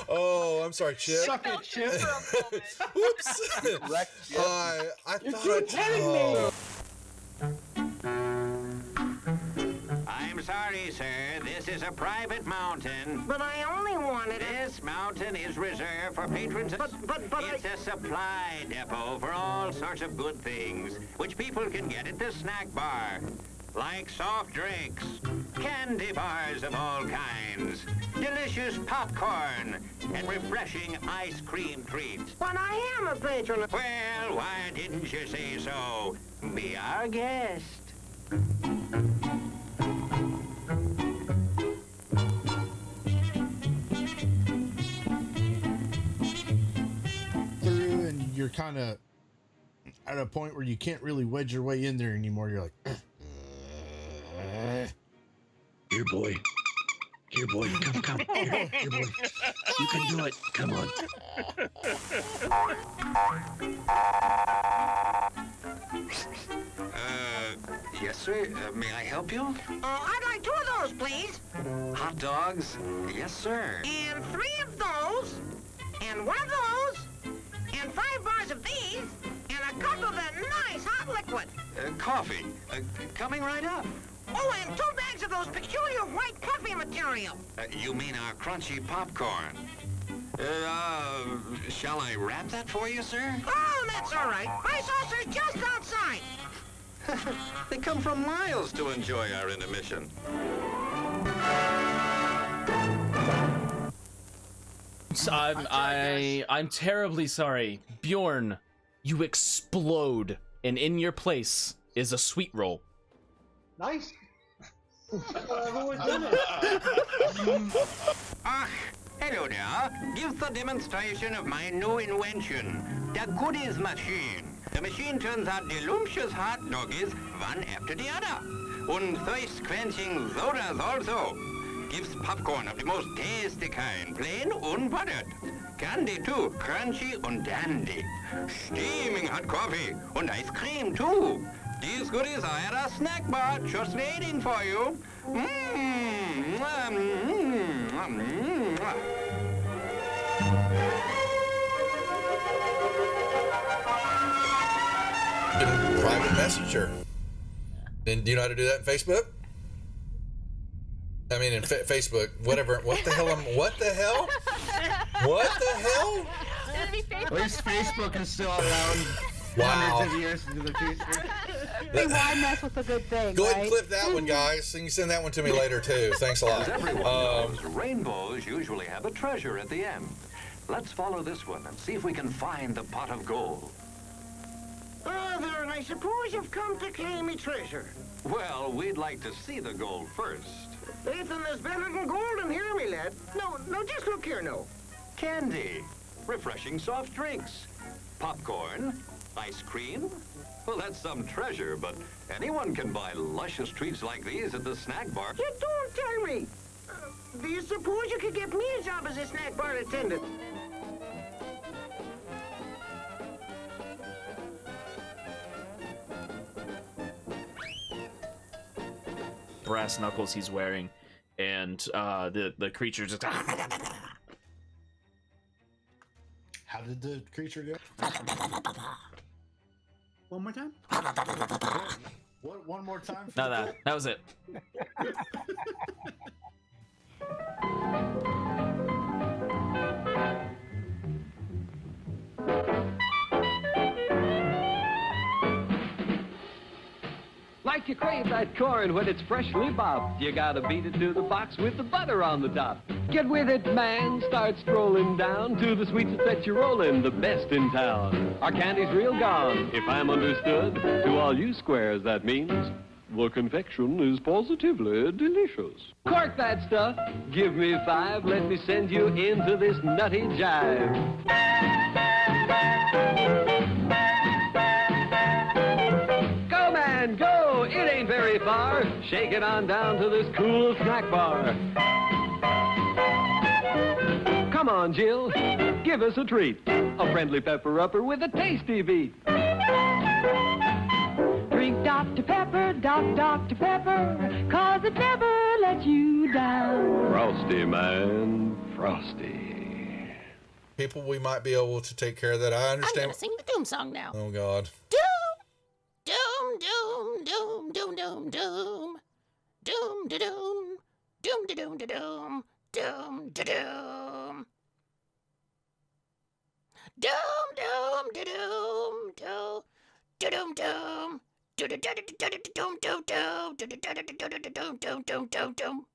Oh, I'm sorry, Chip. Suck it, Chip. Whoops. I thought. I'm sorry, sir. This is a private mountain. But I only wanted it. This mountain is reserved for patrons. But it's a supply depot for all sorts of good things, which people can get at the snack bar. Like soft drinks, candy bars of all kinds, delicious popcorn, and refreshing ice cream treats. But I am a patron. Well, why didn't you say so? Be our guest. Through and you're kind of at a point where you can't really wedge your way in there anymore. You're like, Here, boy. Here, boy. Come. Here, boy. You can do it. Come on. Yes, sir. May I help you? I'd like 2 of those, please. Hot dogs? Yes, sir. And 3 of those. And 1 of those. And 5 bars of these. And a cup of that nice hot liquid. Coffee. Coming right up. Oh, and 2 bags of those peculiar white puffy material. You mean our crunchy popcorn? Shall I wrap that for you, sir? Oh, that's all right. My saucer's just outside. They come from miles to enjoy our intermission. I'm terribly sorry. Bjorn, you explode, and in your place is a sweet roll. Nice. Hello there. Give the demonstration of my new invention, the goodies machine. The machine turns out delicious hot doggies one after the other. And thirst-quenching sodas also. Gives popcorn of the most tasty kind, plain unbuttered. Candy too, crunchy and dandy. Steaming hot coffee and ice cream too. These goodies are at our snack bar, just waiting for you. Private messenger. And do you know how to do that in Facebook? I mean, in Facebook, whatever. What the hell? What the hell? What the hell? At least Facebook is still around Wow. hundreds of years into the future. Hey, why mess with a good thing, Go ahead right? and clip that one, guys. And you send that one to me later, too. Thanks a lot. As everyone knows, rainbows usually have a treasure at the end. Let's follow this one and see if we can find the pot of gold. Brother, and I suppose you've come to claim me treasure. Well, we'd like to see the gold first. Ethan, there's better than gold in here, me lad. No, just look here, no. Candy, refreshing soft drinks, popcorn, ice cream. Well, that's some treasure, but anyone can buy luscious treats like these at the snack bar. You don't tell me. Do you suppose you could get me a job as a snack bar attendant? Brass knuckles he's wearing, and the creature just. How did the creature go? One more time. What? One more time? No, that was it. Like you crave that corn when it's freshly bobbed, you gotta beat it to the box with the butter on the top. Get with it, man. Start strolling down to the sweets that you're rolling, the best in town. Our candy's real gone, if I'm understood. To all you squares, that means the confection is positively delicious. Cork that stuff. Give me 5. Let me send you into this nutty jive. Go, man, go! It ain't very far. Shake it on down to this cool snack bar. Come on, Jill. Give us a treat. A friendly pepper-upper with a tasty beat. Drink Dr. Pepper, Dr. Pepper, 'cause it never lets you down. Frosty, man. Frosty. People, we might be able to take care of that. I I'm understand. gonna sing the doom song now. Oh, God. Doom, doom, doom, doom, doom, doom, doom, doom, da doom, doom, da doom, da doom, doom, da doom, doom, doom, da doom, doom, da doom, doom.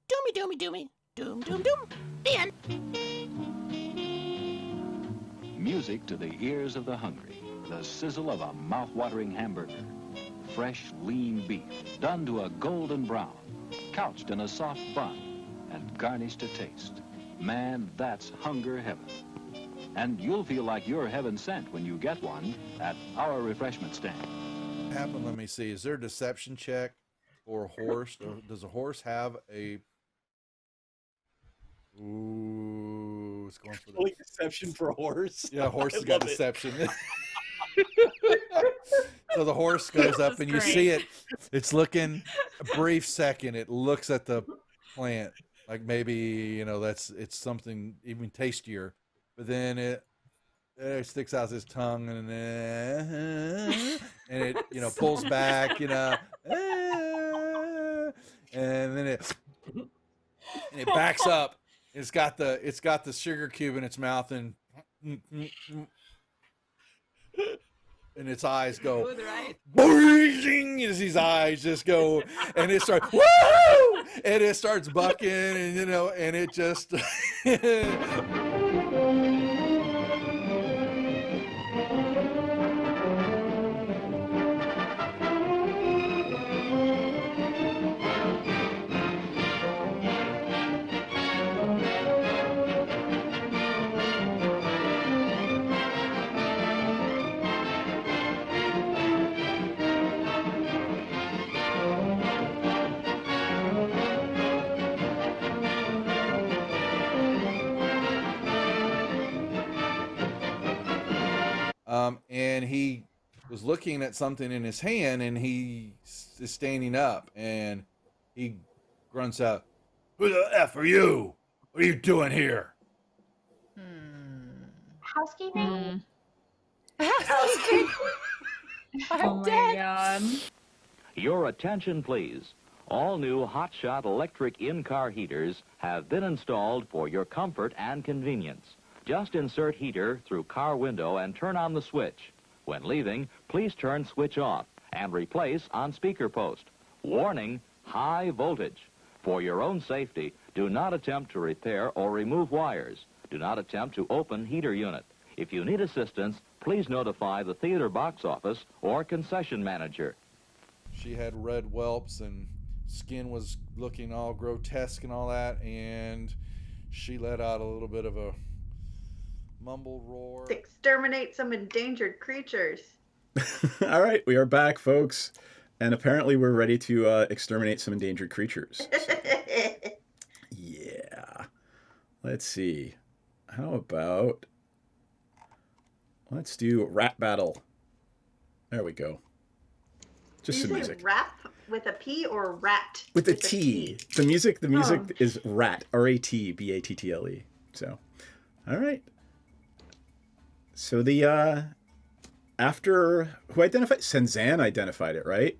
Doomy, doomy, doomy, doom, doom, doom. The end. Music to the ears of the hungry. The sizzle of a mouth-watering hamburger. Fresh, lean beef, done to a golden brown, couched in a soft bun, and garnished to taste. Man, that's hunger heaven. And you'll feel like you're heaven sent when you get one at our refreshment stand. Happen. Let me see. Is there a deception check for a horse? Or does a horse have a? Ooh, it's going for the deception for a horse. Yeah, a horse I has got love it. deception. So the horse goes up and you see it. It's looking a brief second. It looks at the plant like maybe it's something even tastier, but then it sticks out its tongue and it pulls back, and then it backs up. It's got the sugar cube in its mouth and its eyes go boing, as his eyes just go, and it starts woo, and it starts bucking, and it just and he was looking at something in his hand, and he is standing up, and he grunts out, "Who the F are you? What are you doing here?" Housekeeping? Housekeeping. I'm dead. God. Your attention, please. All new Hotshot electric in-car heaters have been installed for your comfort and convenience. Just insert heater through car window and turn on the switch. When leaving, please turn switch off and replace on speaker post. Warning, high voltage. For your own safety, do not attempt to repair or remove wires. Do not attempt to open heater unit. If you need assistance, please notify the theater box office or concession manager. She had red whelps and skin was looking all grotesque and all that, and she let out a little bit of a mumble roar. Exterminate some endangered creatures. All right, we are back, folks. And apparently we're ready to exterminate some endangered creatures. So, yeah. Let's see. How about... let's do rat battle. There we go. Just some music. Rap with a P or rat? With a T. The music is rat. R-A-T B-A-T-T-L-E. So, all right. So the after who identified? Senzan identified it, right?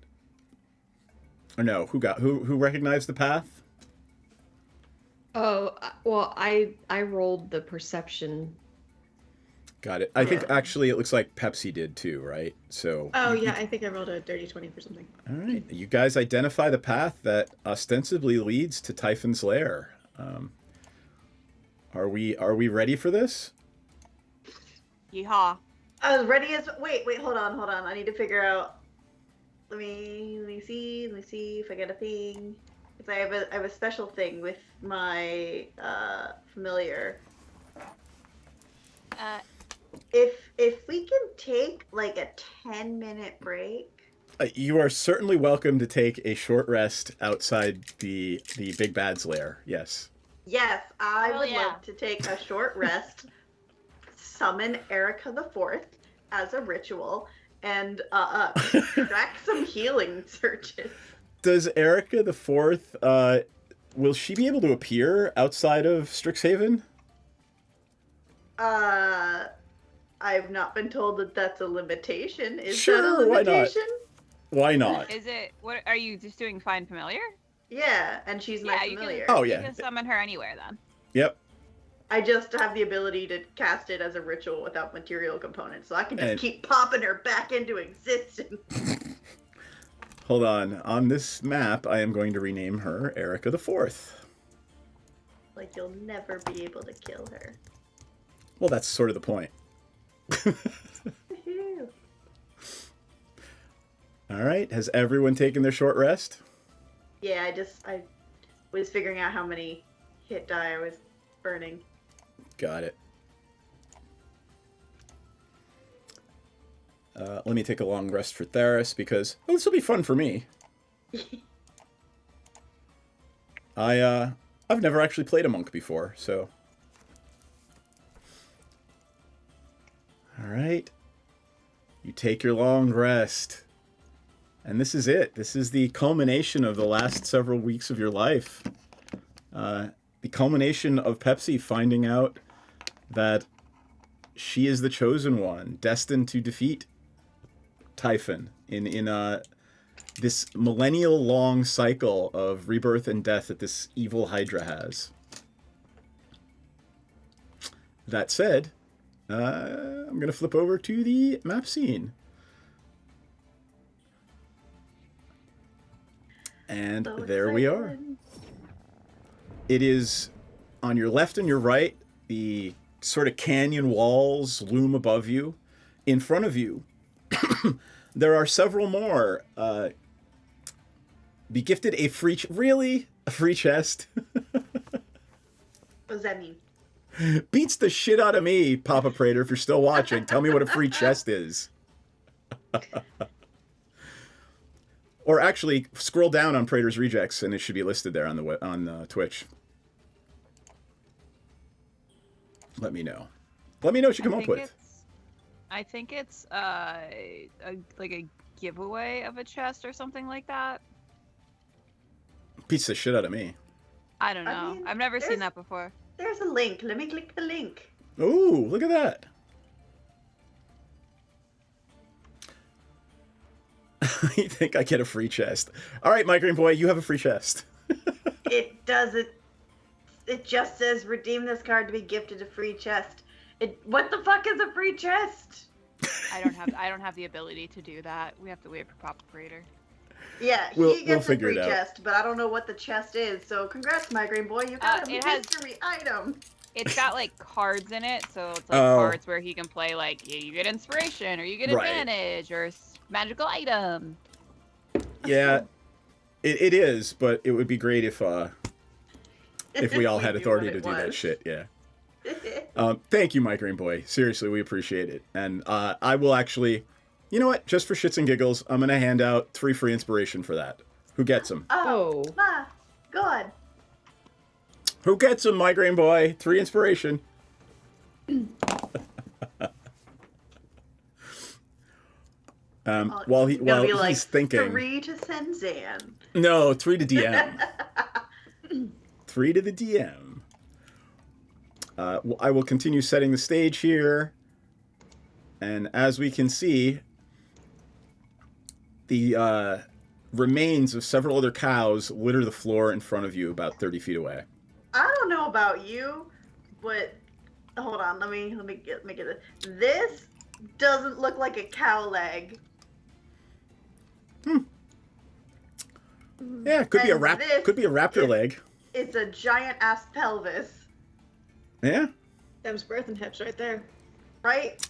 Or no? Who recognized the path? Oh, well, I rolled the perception. Got it. I think actually it looks like Pepsi did too, right? So. Oh yeah, I think I rolled a dirty 20 for something. All right, you guys identify the path that ostensibly leads to Typhon's lair. Are we ready for this? Yeehaw. I was ready as wait, hold on. I need to figure out. Let me see if I get a thing. Because I have a special thing with my familiar. If we can take like a 10-minute break. You are certainly welcome to take a short rest outside the Big Bad's lair. Yes. Yes, I would love to take a short rest, summon Erica the Fourth as a ritual, and track some healing searches. Does Erica the Fourth, will she be able to appear outside of Strixhaven? I've not been told that that's a limitation. Is Sure, that a limitation? Why not? Is it? What are you just doing? Find familiar? Yeah, and she's my You familiar. can, Oh, yeah. You can summon her anywhere then. Yep. I just have the ability to cast it as a ritual without material components, so I can just And- keep popping her back into existence. Hold on. On this map, I am going to rename her Erica the Fourth. Like, you'll never be able to kill her. Well, that's sort of the point. All right. Has everyone taken their short rest? Yeah, I was figuring out how many hit die I was burning. Got it. Let me take a long rest for Theris because this will be fun for me. I've never actually played a monk before, so. All right. You take your long rest. And this is it. This is the culmination of the last several weeks of your life. The culmination of Pepsi finding out that she is the chosen one, destined to defeat Typhon in this millennial-long cycle of rebirth and death that this evil Hydra has. That said, I'm going to flip over to the map scene. And there we are. It is on your left and your right. The sort of canyon walls loom above you. In front of you, there are several more. Be gifted a free... really? A free chest? What does that mean? Beats the shit out of me, Papa Prater, if you're still watching. Tell me what a free chest is. Or actually, scroll down on Prater's Rejects, and it should be listed there on Twitch. Let me know. Let me know what you come up with. I I think it's like a giveaway of a chest or something like that. Beats the shit out of me. I don't know. mean, I've never seen there's- that before. There's a link. Let me click the link. Ooh, look at that. You think I get a free chest? All right, Migraine Boy, you have a free chest. It doesn't. It just says redeem this card to be gifted a free chest. What the fuck is a free chest? I don't have the ability to do that. We have to wait for Pop Creator. Yeah, We'll he gets a figure free it out. chest, but I don't know what the chest is. So congrats, Migraine Boy, you got a it has- mystery item. It's got like cards in it, so it's like Oh. cards where he can play like you get inspiration or you get Right. advantage or magical item. Yeah, it is, but it would be great if we all had knew authority what to it do that was. shit. Yeah. Thank you, Migraine Boy. Seriously, we appreciate it. And I will actually, you know what? Just for shits and giggles, I'm gonna hand out 3 free inspiration for that. Who gets them? Oh, my God. Who gets them, Migraine Boy? 3 inspiration. While It's gonna be like he's thinking, 3 to Senzan. no, 3 to DM. 3 to the DM. I will continue setting the stage here. And as we can see, the remains of several other cows litter the floor in front of you about 30 feet away. I don't know about you, but hold on, let me get it. This doesn't look like a cow leg. Yeah, could be a And this could be a raptor leg. It's a giant ass pelvis, Yeah. Them's birth and hips right there. right?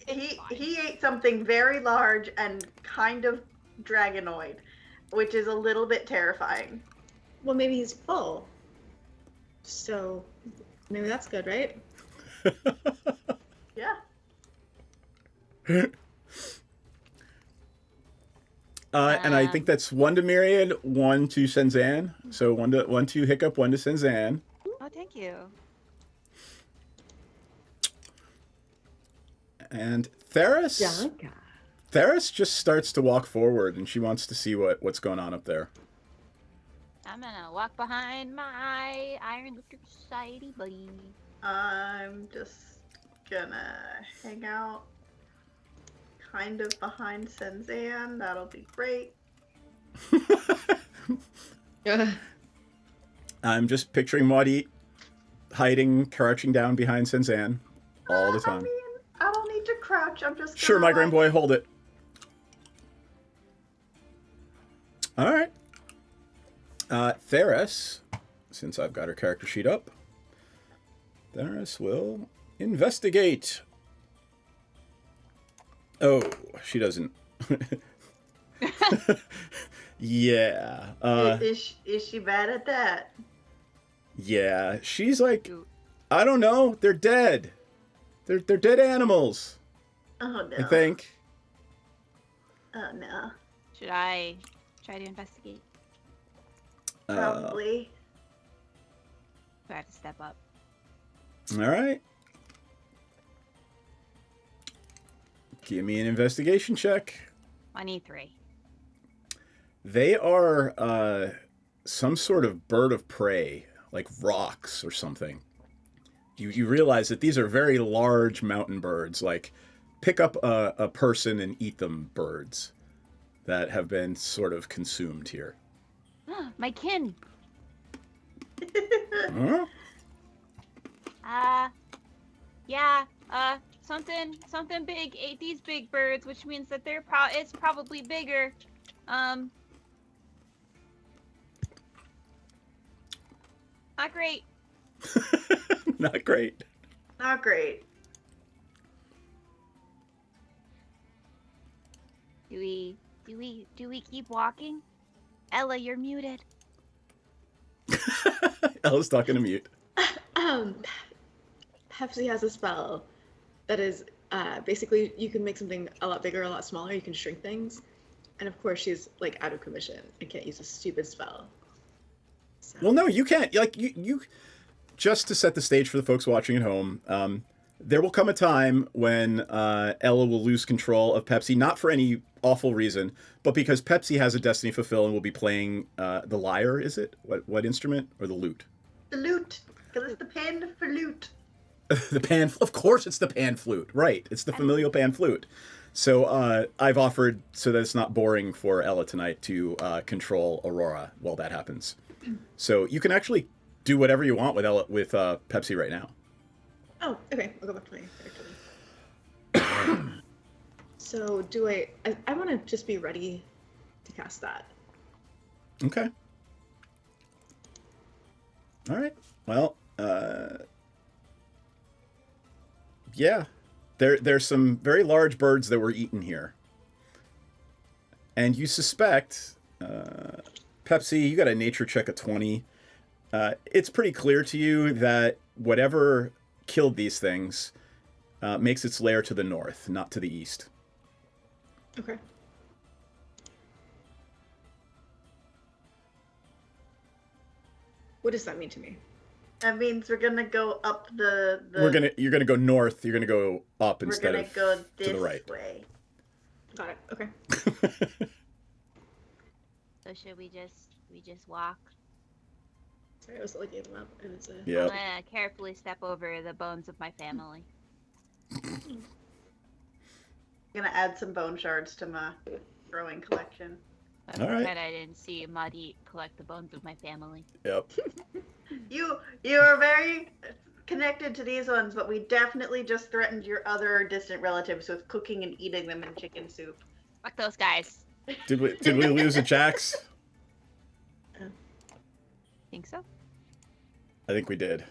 he ate something very large and kind of dragonoid, which is a little bit terrifying. Well, maybe he's full. So maybe that's good, right? Yeah. And I think that's 1 to Myriad, 1 to Senzan. So 1 to Hiccup, 1 to Senzan. Oh, thank you. And Theris. Theris just starts to walk forward, and she wants to see what's going on up there. I'm gonna walk behind my Iron Lifter Society buddy. I'm just gonna hang out kind of behind Senzan. That'll be great. I'm just picturing Maudie hiding, crouching down behind Senzan all the time. I don't need to crouch. I'm just Sure, gonna, Migraine Boy, hold it. All right. Theris, since I've got her character sheet up, Theris will investigate. Oh, she doesn't. Yeah. Is she bad at that? Yeah. She's like, I don't know. They're dead. They're dead animals. Oh no. I think. Oh no. Should I try to investigate? Probably. Do I have to step up? All right. Give me an investigation check. I need 3. They are some sort of bird of prey, like rocks or something. You realize that these are very large mountain birds, like pick up a person and eat them birds that have been sort of consumed here. My kin. Huh? Yeah. Something big ate these big birds, which means that it's probably bigger. Not great. Not great. Not great. Do we keep walking? Ella, you're muted. Ella's talking to mute. Pepsi has a spell that is basically you can make something a lot bigger, a lot smaller. You can shrink things, and of course she's like out of commission and can't use a stupid spell. Well, no, you can't. Like you just to set the stage for the folks watching at home. There will come a time when Ella will lose control of Pepsi, not for any awful reason, but because Pepsi has a destiny to fulfill and will be playing the lyre, is it? What instrument? Or the lute? The lute, because it's the pan for lute. The pan, of course it's the pan flute, right. It's the familial pan flute. So I've offered, so that it's not boring for Ella tonight, to control Aurora while that happens. So you can actually do whatever you want with Pepsi right now. Oh, okay. I'll go back to my character. So do I want to just be ready to cast that. Okay. All right. Well, yeah. There's some very large birds that were eaten here. And you suspect, Pepsi, you got a nature check of 20. It's pretty clear to you that whatever killed these things makes its lair to the north, not to the east. Okay. What does that mean to me? That means we're gonna go up the. You're gonna go north. You're gonna go up instead of go this to the right. way. Got it. Okay. So should we just walk? Sorry, I was looking them up. And it's a... Yep. I'm gonna carefully step over the bones of my family. I'm gonna add some bone shards to my growing collection. All right. But I didn't see Muddy collect the bones of my family. Yep. You are very connected to these ones, but we definitely just threatened your other distant relatives with cooking and eating them in chicken soup. Fuck those guys. Did we lose a Jax? Think so? I think we did.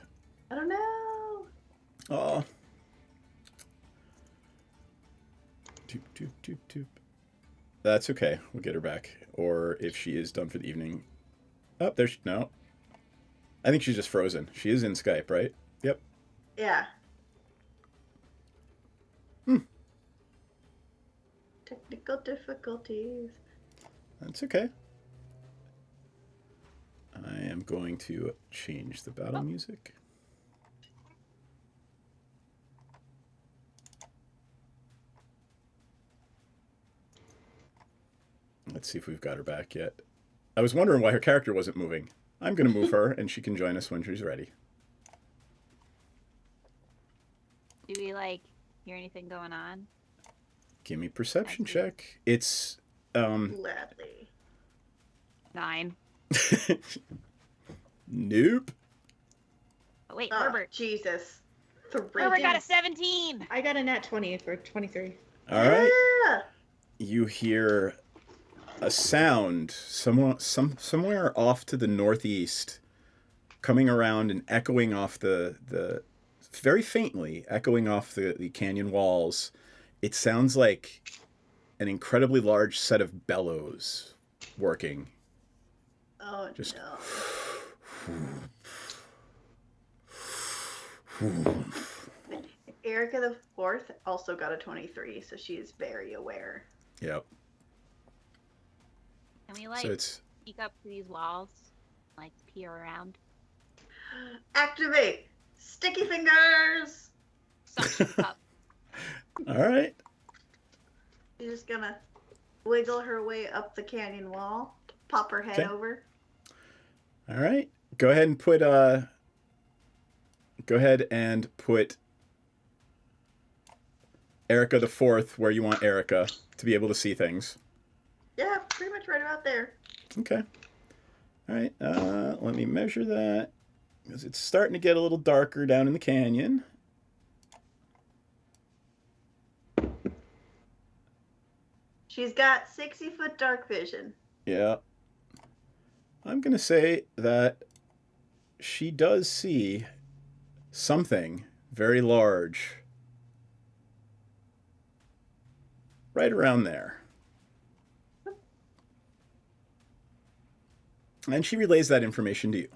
I don't know. Oh. Toop, toop, toop, toop. That's okay. We'll get her back. Or if she is done for the evening. Oh, there's no. I think she's just frozen. She is in Skype, right? Yep. Yeah. Technical difficulties. That's okay. I am going to change the battle music. Let's see if we've got her back yet. I was wondering why her character wasn't moving. I'm going to move her, and she can join us when she's ready. Do we hear anything going on? Give me perception check. It's Gladly. 9. Nope. Oh wait, Oh, Herbert. Jesus. Herbert got a 17. I got a nat 20 for 23. All right. Yeah. You hear a sound somewhere off to the northeast, coming around and echoing off the very faintly echoing off the canyon walls. It sounds like an incredibly large set of bellows working. Oh, just no. Erica the Fourth also got a 23, so she is very aware. Yep. Can we So it's peek up to these walls, peer around? Activate sticky fingers. Suction cup. all right. She's just gonna wiggle her way up the canyon wall, pop her head Okay. over. All right. Go ahead and put Erica the Fourth where you want Erica to be able to see things. Yeah, pretty much right about there. Okay. All right. Let me measure that because it's starting to get a little darker down in the canyon. She's got 60-foot dark vision. Yeah. I'm going to say that she does see something very large right around there. And she relays that information to you.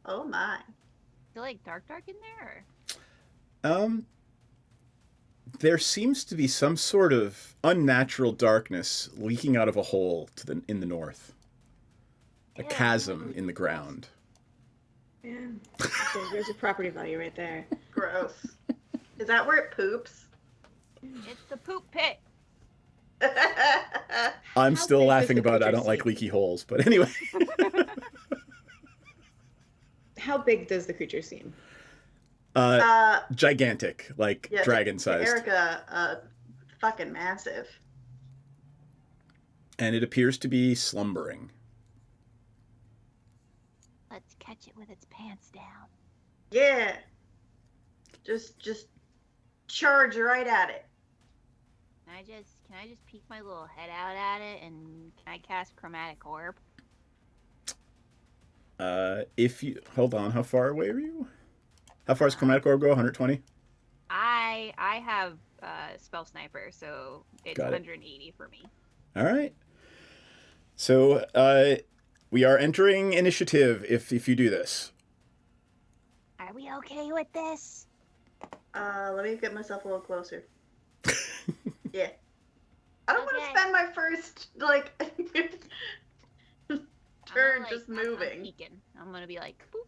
Oh my. Is it dark in there? Or... There seems to be some sort of unnatural darkness leaking out of a hole in the north. A chasm in the ground. Man, there's a property value right there. Gross. Is that where it poops? It's the poop pit. I'm How still big does laughing the about I creature don't like seem? leaky holes, but anyway. How big does the creature seem? Gigantic, like Yeah, dragon-sized. Erica, fucking massive. And it appears to be slumbering. Let's catch it with its pants down. Yeah. Just charge right at it. Can I just peek my little head out at it, and can I cast Chromatic Orb? If you hold on, how far away are you? How far does Chromatic Orb go? 120? I have Spell Sniper, so it's Got it. 180 for me. All right. So we are entering initiative if you do this. Are we okay with this? Let me get myself a little closer. Yeah. I don't want to spend my first, turn just moving. I'm peeking. I'm gonna be like, boop.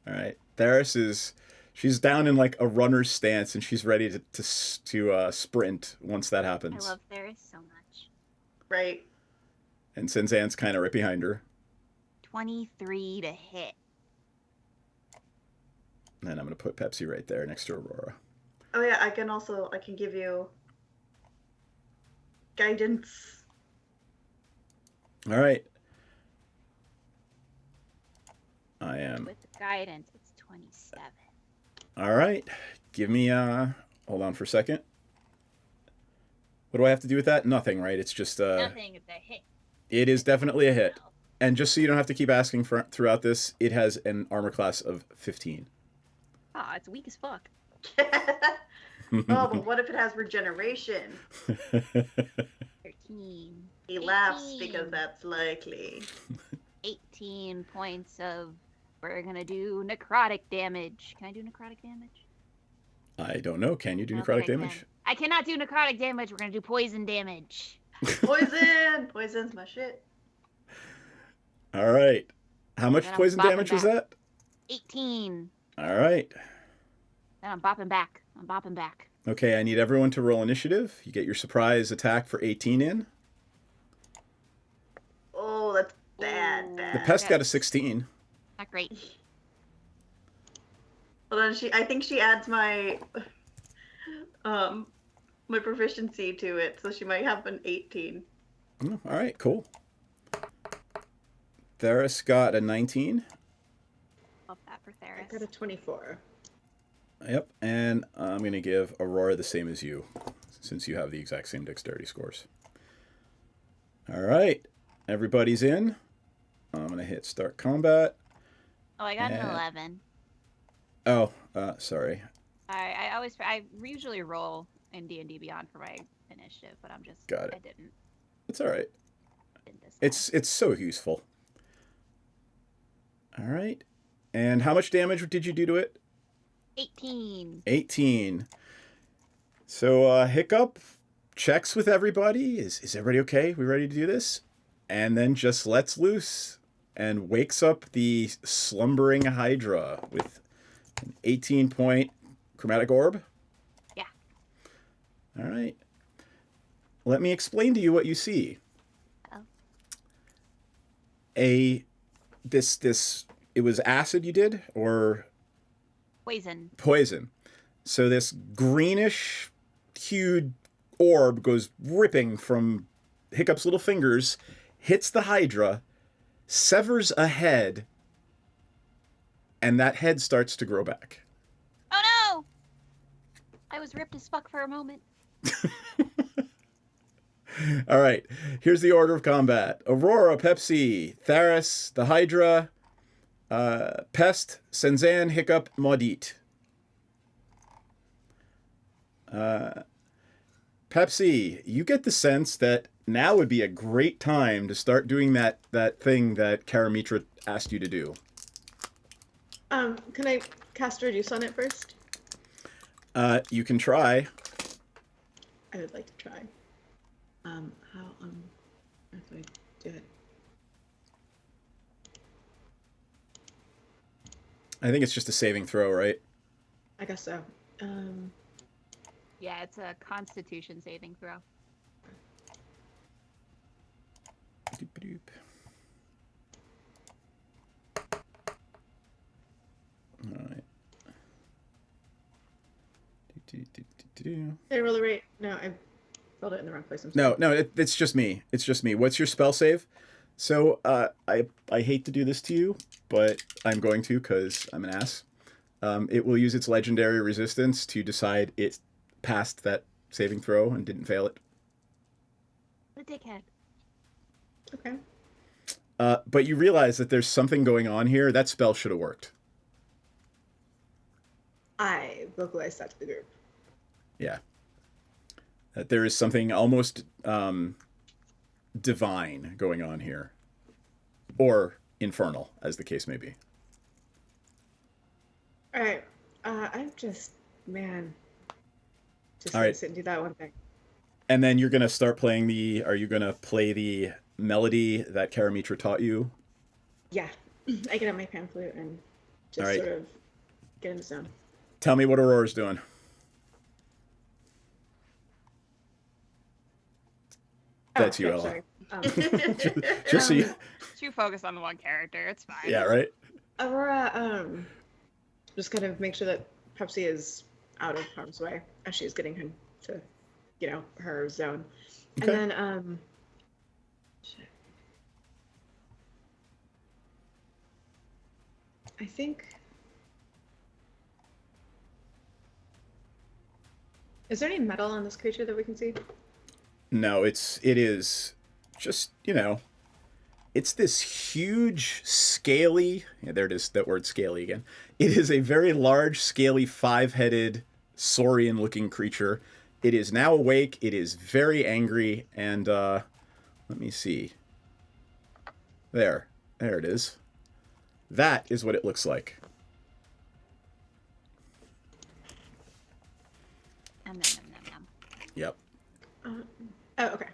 All right. Theris she's down in like a runner's stance and she's ready to sprint once that happens. I love Theris so much. Right. And Sinzan's kind of right behind her. 23 to hit. And I'm going to put Pepsi right there next to Aurora. Oh yeah, I can give you guidance. All right. I am. With guidance, it's 27. All right. Give me hold on for a second. What do I have to do with that? Nothing, right? It's just Nothing, it's a hit. It is definitely a hit. And just so you don't have to keep asking throughout this, it has an armor class of 15. Ah, it's weak as fuck. Oh, but what if it has regeneration? 13. He laughs because that's likely. 18 points of... We're gonna do necrotic damage. Can I do necrotic damage? I don't know. Can you do necrotic damage? I cannot do necrotic damage. We're gonna do poison damage. Poison! Poison's my shit. All right. How much Then I'm poison bopping damage was back. that? 18. All right. Then I'm bopping back. Okay, I need everyone to roll initiative. You get your surprise attack for 18 in. Oh, that's bad. The pest got a 16. Not great. Well, then I think she adds my my proficiency to it, so she might have an 18. Oh, all right, cool. Theris got a 19. Love that for Theris. I got a 24. Yep, and I'm going to give Aurora the same as you, since you have the exact same dexterity scores. All right, everybody's in. I'm going to hit start combat. Oh, I got an 11. Oh, sorry. I usually roll in D&D Beyond for my initiative, but Got it. I didn't. It's all right. It's so useful. All right, and how much damage did you do to it? 18. 18. So Hiccup checks with everybody. Is everybody okay? We ready to do this? And then just lets loose and wakes up the slumbering Hydra with an 18-point chromatic orb. Yeah. All right. Let me explain to you what you see. Oh. It was acid you did, or Poison. So this greenish hued orb goes ripping from Hiccup's little fingers, hits the Hydra, severs a head, and that head starts to grow back. Oh no! I was ripped as fuck for a moment. All right, here's the order of combat. Aurora, Pepsi, Theris, the Hydra, Pest, Senzan, Hiccup, Maudit. Pepsi, you get the sense that now would be a great time to start doing that thing that Karamitra asked you to do. Can I cast Reduce on it first? You can try. I would like to try. How do I do it? I think it's just a saving throw, right? I guess so. Yeah, it's a Constitution saving throw. Doop-a-doop. All right. Did I roll the right? No, I rolled it in the wrong place. I'm No, sorry. no, it's just me. It's just me. What's your spell save? So, I hate to do this to you, but I'm going to because I'm an ass. It will use its legendary resistance to decide it passed that saving throw and didn't fail it. The dickhead. Okay. But you realize that there's something going on here. That spell should have worked. I vocalized that to the group. Yeah. That there is something almost divine going on here. Or infernal, as the case may be. All right. I'm just, man. Just All gonna right. sit and do that one thing. And then you're going to start playing are you going to play the melody that Karamitra taught you? Yeah. I get out my pan flute and just All right. sort of get in the zone. Tell me what Aurora's doing. That's you, okay, Ella. sorry. Just so you... Too focused on the one character. It's fine. Yeah, right? Aurora, just kind of make sure that Pepsi is out of harm's way as she's getting him to, her zone. Okay. And then, shit. I think. Is there any metal on this creature that we can see? No, it is just, it's this huge, scaly, yeah, there it is, that word scaly again. It is a very large, scaly, five-headed, saurian-looking creature. It is now awake, it is very angry, and, let me see. There it is. That is what it looks like. Yep. Oh, okay.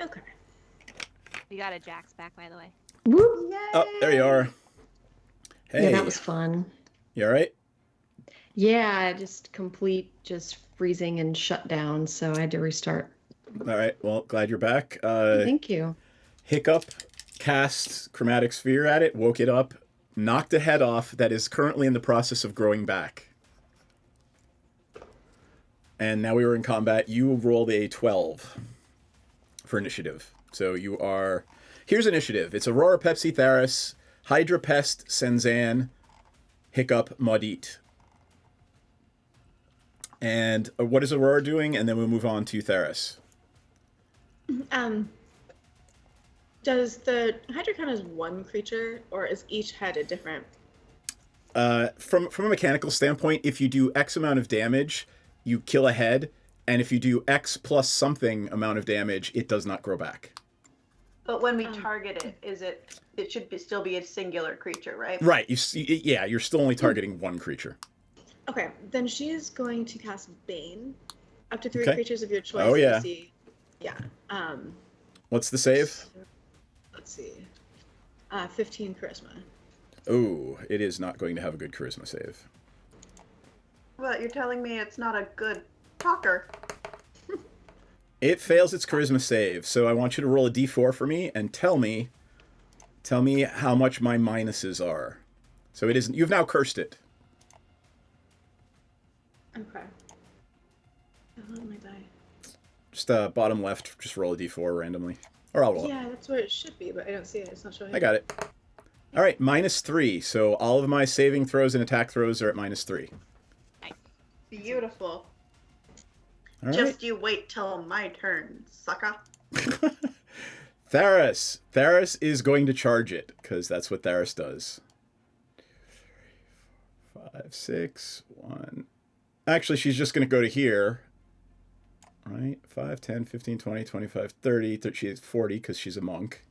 Okay. We got a Jax back, by the way. Whoop. Oh, there you are. Hey. Yeah, that was fun. You all right? Yeah, just freezing and shut down, so I had to restart. All right. Well, glad you're back. Thank you. Hiccup cast Chromatic Sphere at it, woke it up, knocked a head off that is currently in the process of growing back. And now we were in combat. You rolled a 12 for initiative. So you are... Here's initiative. It's Aurora, Pepsi, Theris, Hydra, Pest, Senzan, Hiccup, Maudit. And what is Aurora doing? And then we'll move on to Theris. Does the Hydra count as one creature, or is each head a different? From a mechanical standpoint, if you do X amount of damage, you kill a head, and if you do X plus something amount of damage, it does not grow back. But when we target it, it should still be a singular creature, right? Right. You're still only targeting one creature. Okay, then she is going to cast Bane. Up to 3 Okay. creatures of your choice. Oh, yeah. Yeah. What's the save? Let's see. 15 charisma. Oh, it is not going to have a good charisma save. But you're telling me it's not a good talker. It fails its charisma save, so I want you to roll a d4 for me and tell me how much my minuses are. So it isn't. You've now cursed it. Okay. Oh, my die. Just bottom left, just roll a d4 randomly. Or I'll roll it. Yeah, that's where it should be, but I don't see it. It's not showing. I got it. All right, -3. So all of my saving throws and attack throws are at -3. Beautiful. All right. Just you wait till my turn, sucker. Theris. Theris is going to charge it, because that's what Theris does. 5, 6, 1. Actually, she's just going to go to here. Right? 5, 10, 15, 20, 25, 30. She has 40 because she's a monk.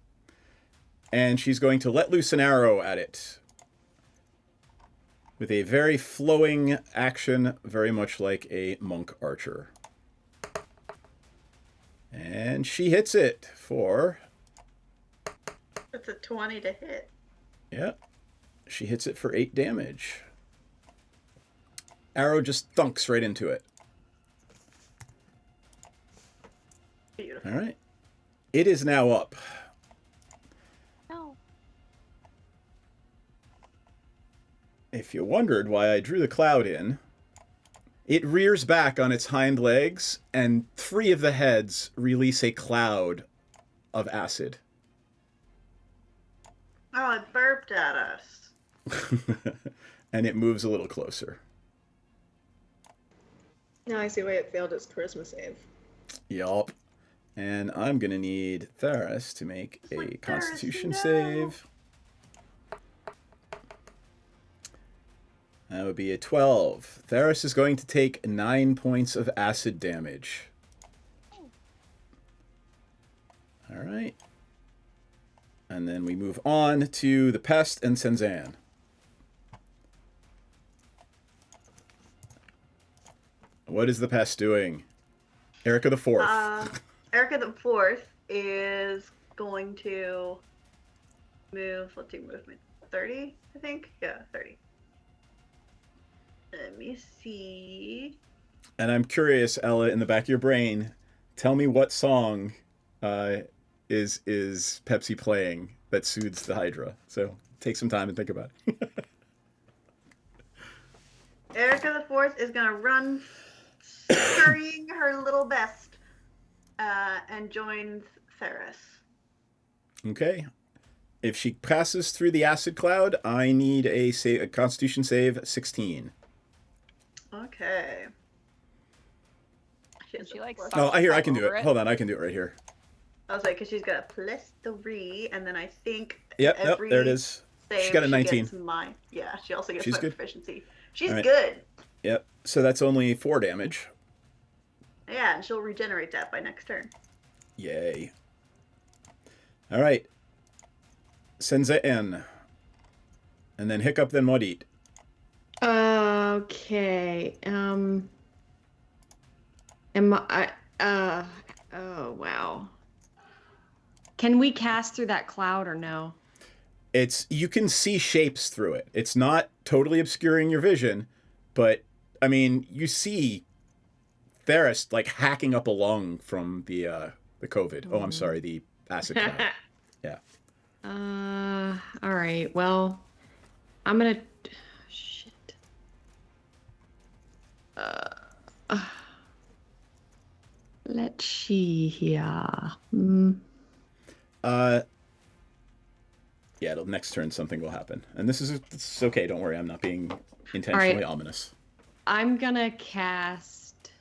And she's going to let loose an arrow at it. With a very flowing action, very much like a monk archer. And she hits it for... It's a 20 to hit. Yeah. She hits it for 8 damage. Arrow just thunks right into it. Beautiful. All right. It is now up. No. If you wondered why I drew the cloud in, it rears back on its hind legs, and 3 of the heads release a cloud of acid. Oh, it burped at us. And it moves a little closer. Now I see why it failed its charisma save. Yup. And I'm going to need Theris to make a Constitution save. That would be a 12. Theris is going to take 9 points of acid damage. All right. And then we move on to the Pest and Senzan. What is the Pest doing? Erica the Fourth. Erica the Fourth is going to move. Let's see, movement 30, I think. Yeah, 30. Let me see. And I'm curious, Ella, in the back of your brain, tell me what song is Pepsi playing that soothes the Hydra. So take some time and think about it. Erica the Fourth is gonna run, scurrying her little best, and joins Theris. Okay. If she passes through the acid cloud, I need a Constitution save 16. Okay. She like. Oh, I can do it. Hold on, I can do it right here. I was like, because she's got a +3, and then I think Yep, every there it is. save She's got a 19. Gets yeah, she also gets She's my good. proficiency. She's All right. good. Yep. So that's only 4 damage. Yeah, and she'll regenerate that by next turn. Yay. All right. Senzan. And then Hiccup, then Modit. Okay. Am I? Oh wow. Can we cast through that cloud or no? You can see shapes through it. It's not totally obscuring your vision, but I mean, you see Theris like hacking up a lung from the COVID. Oh, I'm sorry, the acid cloud. Yeah. All right. Well, I'm gonna. Shit. Let's see here. Yeah, next turn something will happen. And this is okay, don't worry, I'm not being intentionally ominous. I'm gonna cast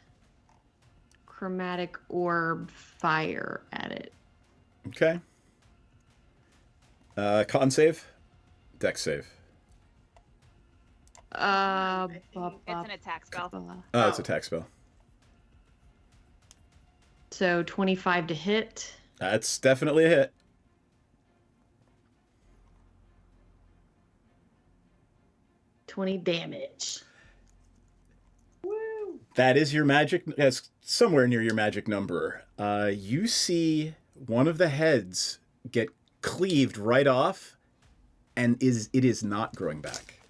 Chromatic Orb Fire at it. Okay. Con save? Dex save. It's an attack spell. Oh, it's attack spell. So 25 to hit. That's definitely a hit. $20 damage. Woo! That is your magic. That's somewhere near your magic number. You see one of the heads get cleaved right off, and it is not growing back.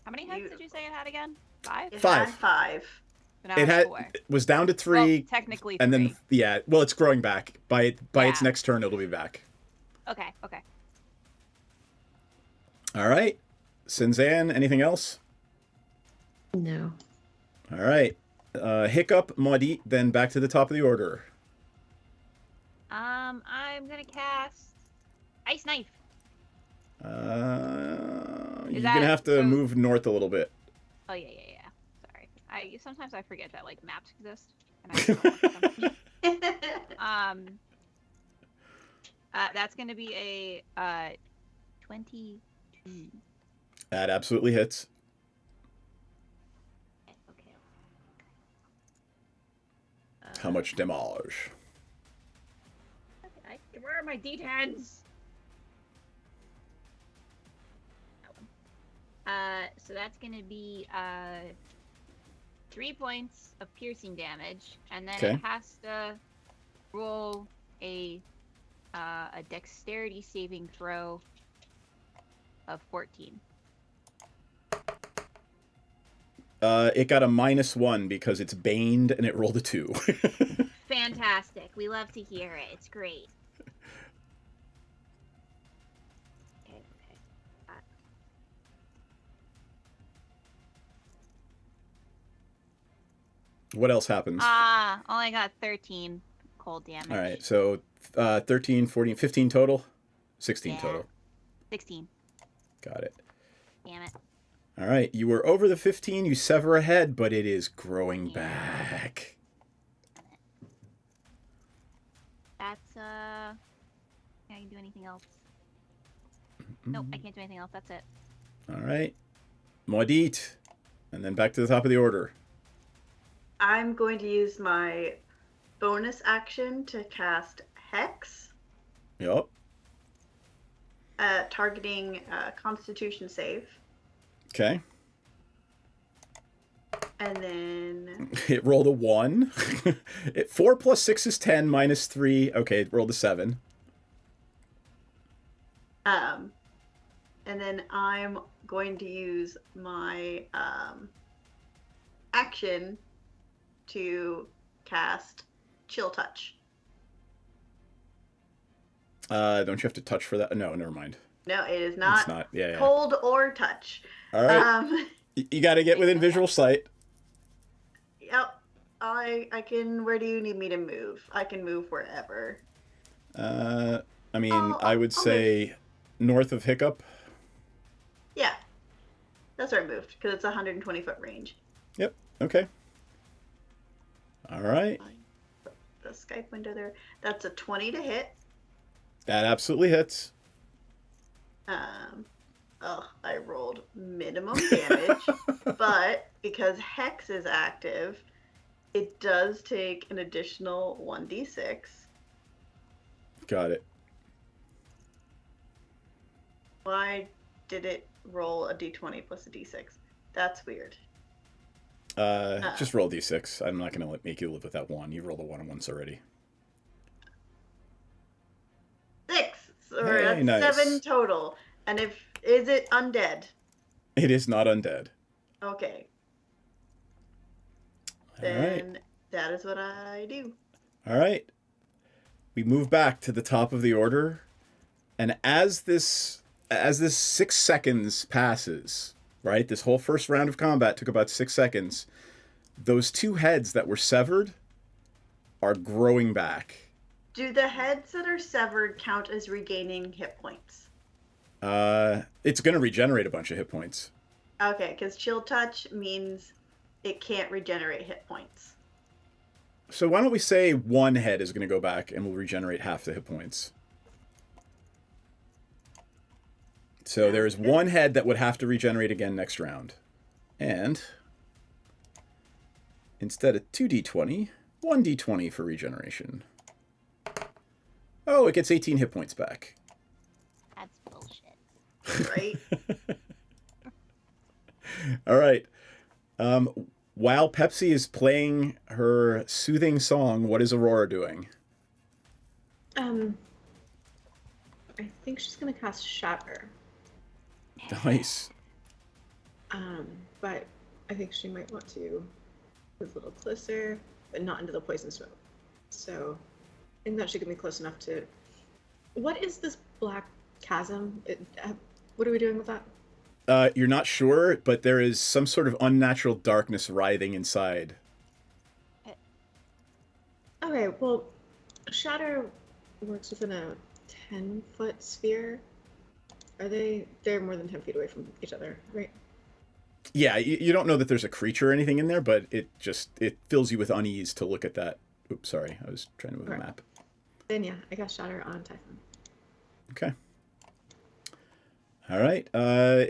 How many heads did you say it had again? 5? It 5. had 5. So now It it's had 4. was down to 3. Well, technically and 3. then well, it's growing back. By its Yeah. next turn, it'll be back. Okay. All right, Senzan. Anything else? No. All right, Hiccup, Modit. Then back to the top of the order. I'm gonna cast Ice Knife. You're that- gonna have to so- move north a little bit. Oh yeah. Sorry. Sometimes I forget that like maps exist. And that's gonna be a 22. That absolutely hits. Okay. How much damage? Where are my D10s? So that's gonna be 3 points of piercing damage, and then Okay. it has to roll a a dexterity saving throw of 14. It got a -1 because it's baned and it rolled a 2. Fantastic. We love to hear it. It's great. Okay. What else happens? Only got 13 cold damage. All right, so 13, 14, 15 total? 16 Yeah. total. 16. Got it. Damn it. All right, you were over the 15. You sever a head, but it is growing back. That's, can I do anything else? Nope, I can't do anything else. That's it. All right. Maudit. And then back to the top of the order. I'm going to use my bonus action to cast Hex, Yup. targeting Constitution save. Okay. And then... It rolled a 1. 4 plus 6 is 10, minus 3. Okay, it rolled a 7. And then I'm going to use my action to cast Chill Touch. Don't you have to touch for that? No, never mind. No, it is not, It's not. Yeah. cold or touch. All right. You got to get within visual sight. Yep. I can... Where do you need me to move? I can move wherever. I mean, I would say north of Hiccup. Yeah. That's where I moved, because it's a 120-foot range. Yep. Okay. All right. The Skype window there. That's a 20 to hit. That absolutely hits. I rolled minimum damage, but because Hex is active, it does take an additional 1d6. Got it. Why did it roll a d20 plus a d6? That's weird. Just roll d6. I'm not going to make you live with that 1. You rolled a 1 once already. 6! So Hey, that's nice. 7 total. And is it undead? It is not undead. Okay. All Then right. that is what I do. All right. We move back to the top of the order, and as this 6 seconds passes, right? This whole first round of combat took about 6 seconds. Those 2 heads that were severed are growing back. Do the heads that are severed count as regaining hit points? It's going to regenerate a bunch of hit points. Okay, because Chill Touch means it can't regenerate hit points. So why don't we say 1 head is going to go back and will regenerate half the hit points. So there is 1 head that would have to regenerate again next round. And instead of 2d20, 1d20 for regeneration. Oh, it gets 18 hit points back. That's bullshit. Right? All right. While Pepsi is playing her soothing song, what is Aurora doing? I think she's gonna cast Shatter. Nice. But I think she might want to move a little closer, but not into the poison smoke. So I think that she can be close enough to... What is this black chasm? What are we doing with that? You're not sure, but there is some sort of unnatural darkness writhing inside. Okay, well, Shatter works within a 10-foot sphere. They're more than 10 feet away from each other, right? Yeah, you don't know that there's a creature or anything in there, but it fills you with unease to look at that. Oops, sorry, I was trying to move the map. Then yeah, I got Shatter on Typhon. Okay. All right.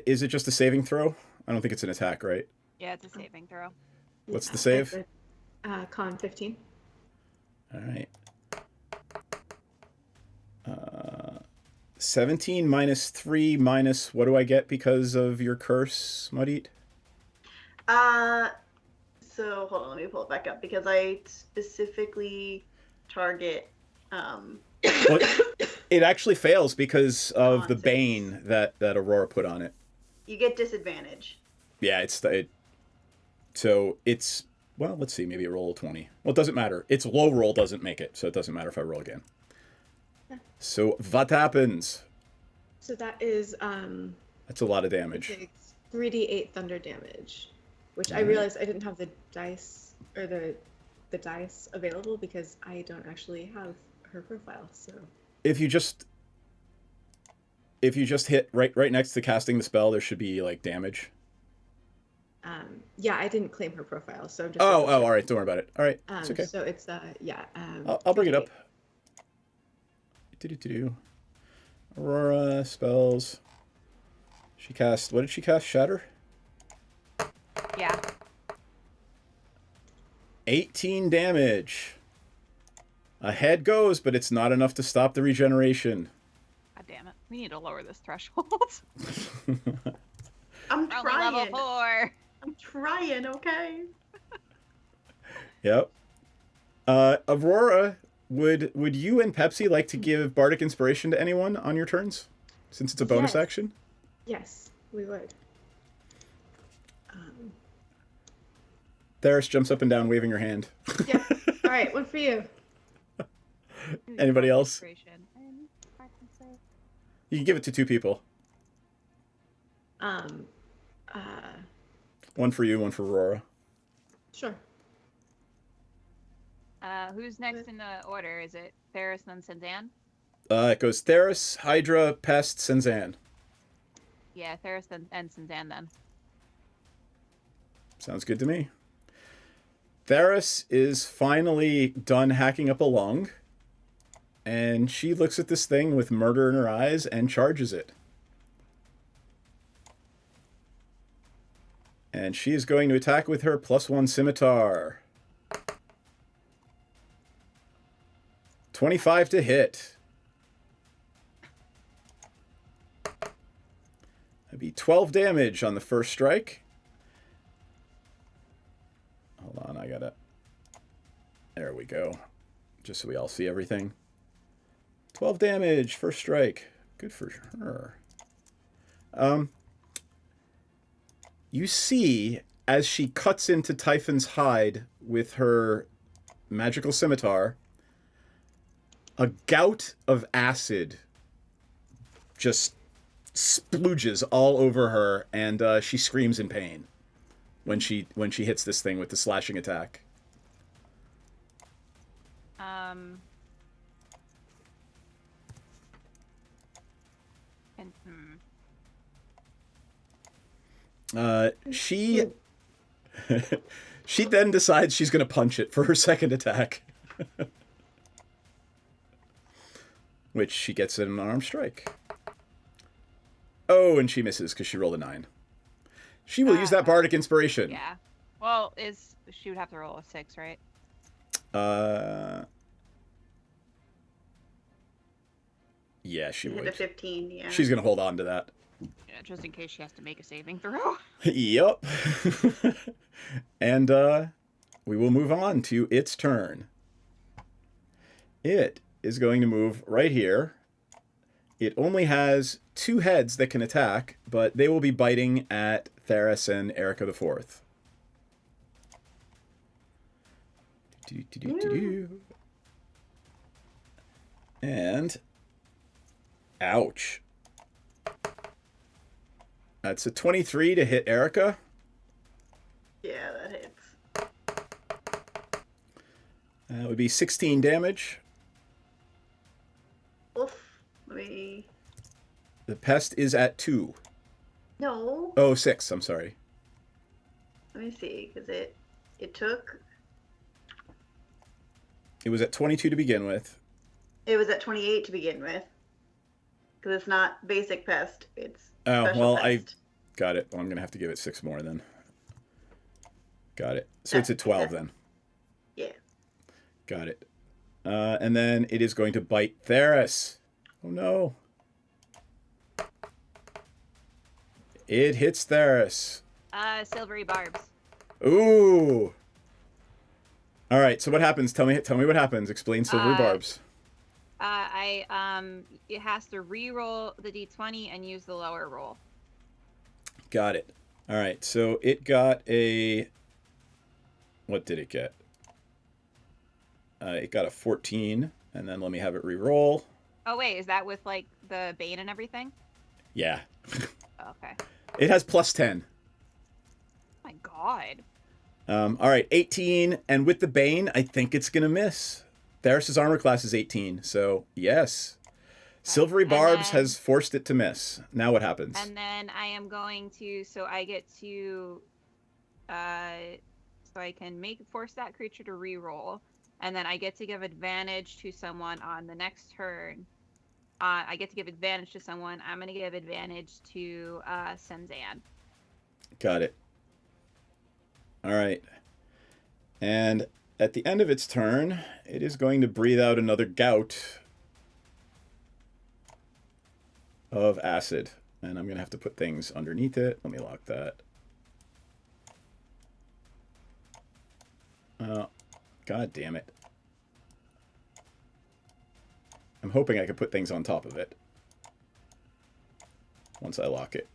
Is it just a saving throw? I don't think it's an attack, right? Yeah, it's a saving throw. What's the save? Con 15. All right. 17 minus 3 minus what do I get because of your curse, Maudit? So hold on, let me pull it back up because I specifically target Well, It actually fails because of the bane that Aurora put on it. You get disadvantage. Yeah, so it's, well, let's see, maybe a roll of 20. Well, it doesn't matter. Its low roll doesn't make it, so it doesn't matter if I roll again. So what happens? So that is That's a lot of damage. it's 3d8 thunder damage, which I Alright. realized I didn't have the dice or the dice available because I don't actually have her profile. So If you just hit right next to casting the spell, there should be like damage. yeah, I didn't claim her profile, so I'm just Oh, all right. Don't worry about it. All right, it's okay. So it's yeah. I'll bring it up. Aurora spells. She cast. What did she cast? Shatter. Yeah. 18 damage. A head goes, but it's not enough to stop the regeneration. God damn it. We need to lower this threshold. I'm We're only trying. level 4. I'm trying, okay? Yep. Aurora, would you and Pepsi like to give Bardic Inspiration to anyone on your turns? Since it's a bonus Yes. action? Yes, we would. Theris jumps up and down, waving her hand. Yeah. All right, one for you. Anybody else? You can give it to 2 people. One for you, one for Aurora. Sure. Who's next in the order? Is it Ferris and then Senzan? It goes Theris, Hydra, Pest, Senzan. Yeah, Ferris and Senzan then. Sounds good to me. Theris is finally done hacking up a lung, and she looks at this thing with murder in her eyes and charges it. And she is going to attack with her +1 scimitar. 25 to hit. That'd be 12 damage on the first strike. Hold on, I gotta... There we go. Just so we all see everything. 12 damage, first strike. Good for her. You see, as she cuts into Typhon's hide with her magical scimitar, a gout of acid just splooges all over her, and she screams in pain when she hits this thing with the slashing attack. She she then decides she's going to punch it for her second attack. Which she gets an unarmed strike. Oh, and she misses because she rolled a 9. She will use that Bardic Inspiration. Yeah. Well, she would have to roll a 6, right? Yeah, she Hit would. a 15, yeah. She's going to hold on to that. Yeah, just in case she has to make a saving throw. Yup. And we will move on to its turn. It is going to move right here. It only has 2 heads that can attack, but they will be biting at Theris and Erica the Fourth. And ouch. That's a 23 to hit Erica. Yeah, that hits. That would be 16 damage. Oof. Let me... The pest is at 2. No. Oh, 6. I'm sorry. Let me see, because it took... It was at 22 to begin with. It was at 28 to begin with. Because it's not basic pest, it's special well, pest. I got it. Well, I'm going to have to give it 6 more then. Got it. So it's at 12 then. Yeah. Got it. And then it is going to bite Theris. Oh, no. It hits Theris. Silvery barbs. Ooh. All right, so what happens? Tell me what happens. Explain silvery barbs. It has to re-roll the d20 and use the lower roll. Got it. All right, so it got a... What did it get? It got a 14, and then let me have it re-roll. Oh wait, is that with like the bane and everything? Yeah. Okay. It has plus 10. Oh my god. All right, 18, and with the bane, I think it's going to miss. Theris's armor class is 18, so yes. Silvery Barbs has forced it to miss. Now what happens? And then I am going to, so I get to, so I can force that creature to re-roll, and then I get to give advantage to someone on the next turn. I get to give advantage to someone. I'm going to give advantage to Senzan. Got it. All right. And at the end of its turn, it is going to breathe out another gout of acid. And I'm going to have to put things underneath it. Let me lock that. God damn it. I'm hoping I can put things on top of it once I lock it.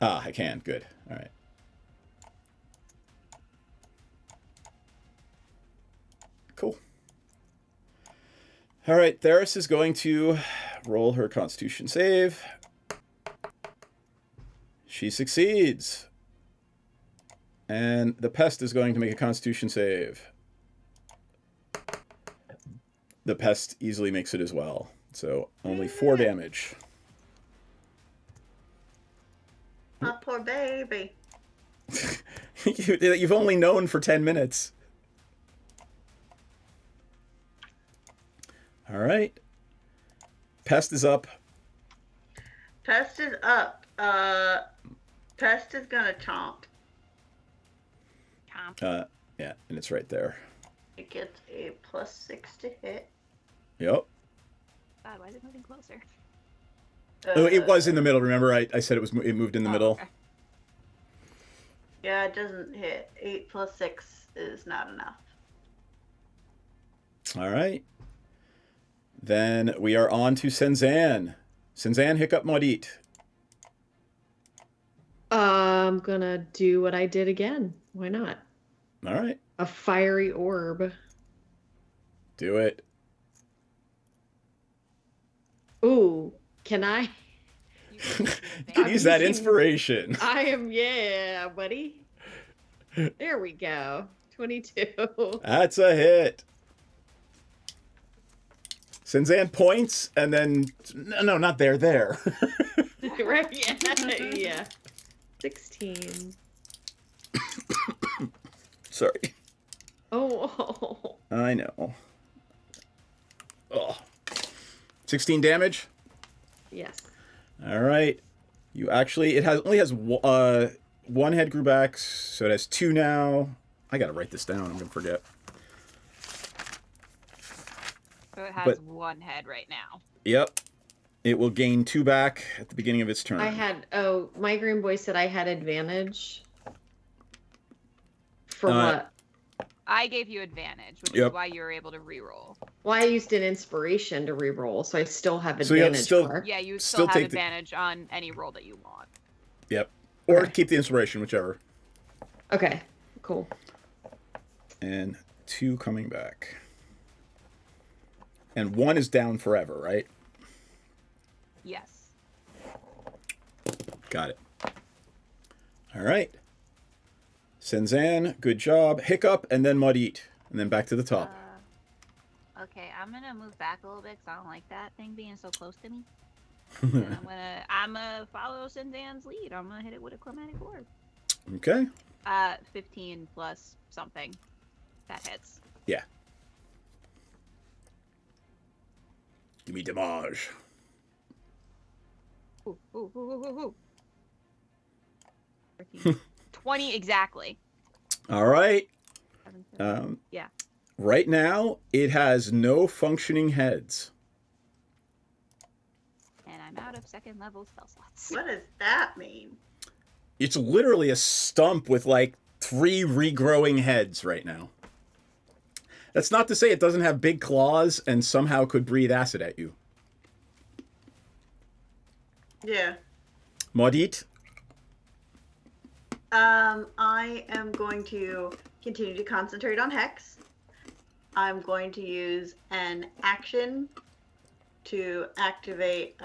Ah, I can. Good. All right. Cool. All right, Theris is going to roll her Constitution save. She succeeds. And the pest is going to make a Constitution save. The pest easily makes it as well. So only 4 damage. My poor baby. You've only known for 10 minutes. All right. Pest is up. Pest is up. Pest is gonna chomp. Yeah, and it's right there. It gets a +6 to hit. Yep. God, why is it moving closer? Oh, it was in the middle. Remember, I said it moved in the middle. Okay. Yeah, it doesn't hit. 8 + 6 is not enough. All right. Then we are on to Senzan. Senzan, Hiccup, Maudit. I'm gonna do what I did again. Why not? All right. A fiery orb. Do it. Ooh, can I? You can use that inspiration. I am, yeah, buddy. There we go. 22. That's a hit. Senzan points, and then... No, not there. Right, yeah, yeah. 16. Sorry. Oh. I know. Oh. 16 damage? Yes. All right. You actually... It only has 1 head grew back, so it has 2 now. I gotta write this down. I'm gonna forget. So it has 1 head right now. Yep. It will gain 2 back at the beginning of its turn. My green boy said I had advantage. For what? I gave you advantage, which is why you were able to reroll. Well, I used an inspiration to reroll, so I still have advantage. Yeah, you still have advantage on any roll that you want. Yep. Or keep the inspiration, whichever. Okay, cool. And 2 coming back. And 1 is down forever, right? Yes. Got it. All right. Senzan, good job. Hiccup, and then Maudit. And then back to the top. Okay, I'm gonna move back a little bit because I don't like that thing being so close to me. And I'm gonna follow Senzan's lead. I'm gonna hit it with a chromatic orb. Okay. 15 plus something. That hits. Yeah. Give me damage. Ooh. 20 exactly. All right. Yeah. Right now, it has no functioning heads. And I'm out of 2nd level spell slots. What does that mean? It's literally a stump with like 3 regrowing heads right now. That's not to say it doesn't have big claws and somehow could breathe acid at you. Yeah. Maudit? I am going to continue to concentrate on Hex. I'm going to use an action to activate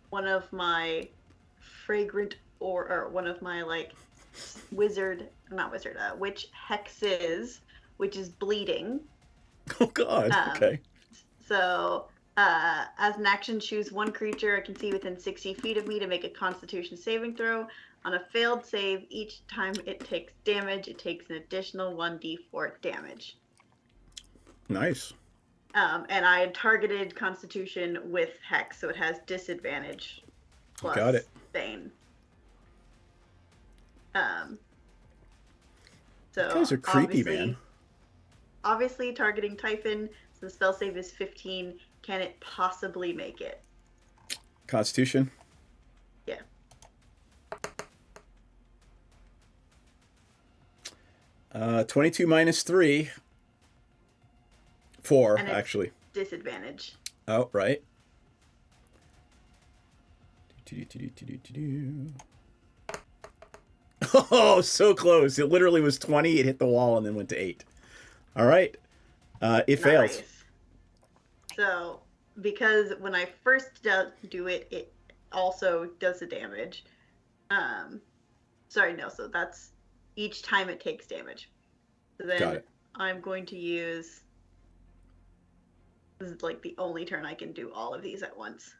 one of my fragrant or one of my like witch hexes, which is bleeding. Oh god, okay. So as an action, choose one creature I can see within 60 feet of me to make a Constitution saving throw. On a failed save, each time it takes damage, it takes an additional 1d4 damage. Nice. And I had targeted Constitution with Hex, so it has disadvantage plus Got it. Bane. So You guys are creepy, man. Obviously, targeting Typhon, so the spell save is 15. Can it possibly make it? Constitution? Yeah. 22 minus 3. 4, And it's actually. Disadvantage. Oh, right. Oh, so close. It literally was 20. It hit the wall and then went to 8. All right. It fails. So, because when I first do it, it also does the damage. Sorry, no. So that's each time it takes damage. So Got then it. I'm going to use. This is like the only turn I can do all of these at once.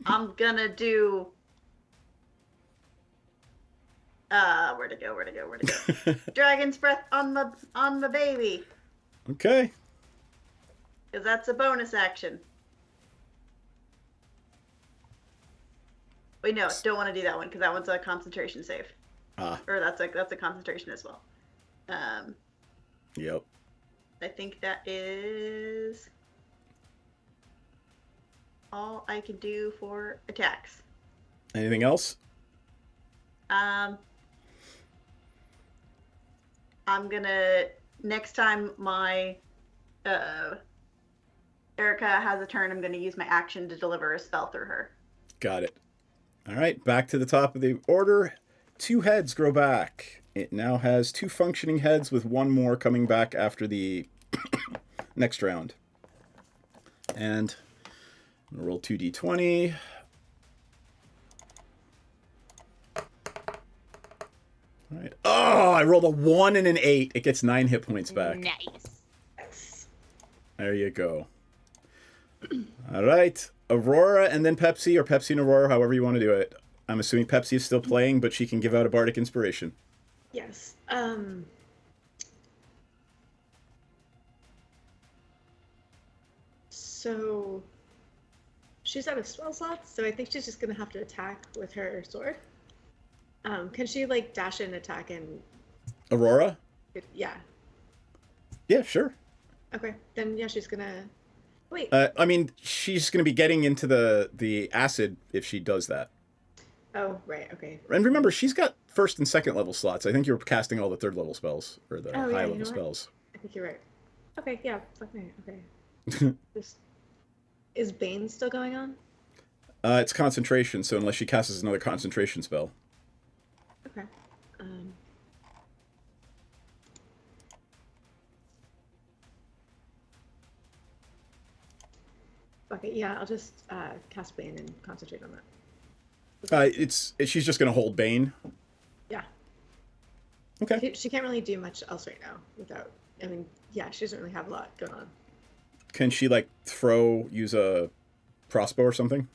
I'm gonna do. Where'd it go? Dragon's breath on the baby. Okay. Because that's a bonus action. Wait, no, don't want to do that one because that one's a concentration save. Ah. Or that's a concentration as well. Yep. I think that is all I can do for attacks. Anything else? I'm gonna next time my Erica has a turn, I'm gonna use my action to deliver a spell through her. Got it. All right, back to the top of the order. 2 heads grow back. It now has 2 functioning heads with 1 more coming back after the next round. And I'm gonna roll 2d20. All right. Oh, I rolled a 1 and an 8. It gets 9 hit points back. Nice. There you go. All right. Aurora and then Pepsi, or Pepsi and Aurora, however you want to do it. I'm assuming Pepsi is still playing, but she can give out a bardic inspiration. Yes. So she's out of spell slots, so I think she's just gonna have to attack with her sword. Can she like dash in, attack, and Aurora? yeah? Yeah, sure. Okay, then yeah, she's gonna wait. I mean, she's going to be getting into the acid if she does that. Oh, right. Okay. And remember, she's got 1st and 2nd level slots. I think you're casting all the 3rd level spells, or the Oh, yeah, high you level know what? spells. I think you're right. Okay, yeah, fuck me. Okay. Is Bane still going on? It's concentration, so unless she casts another concentration spell. Okay. Okay, yeah, I'll just cast Bane and concentrate on that. She's just going to hold Bane. Yeah. Okay. She can't really do much else right now without. I mean, yeah, she doesn't really have a lot going on. Can she, like, use a crossbow or something?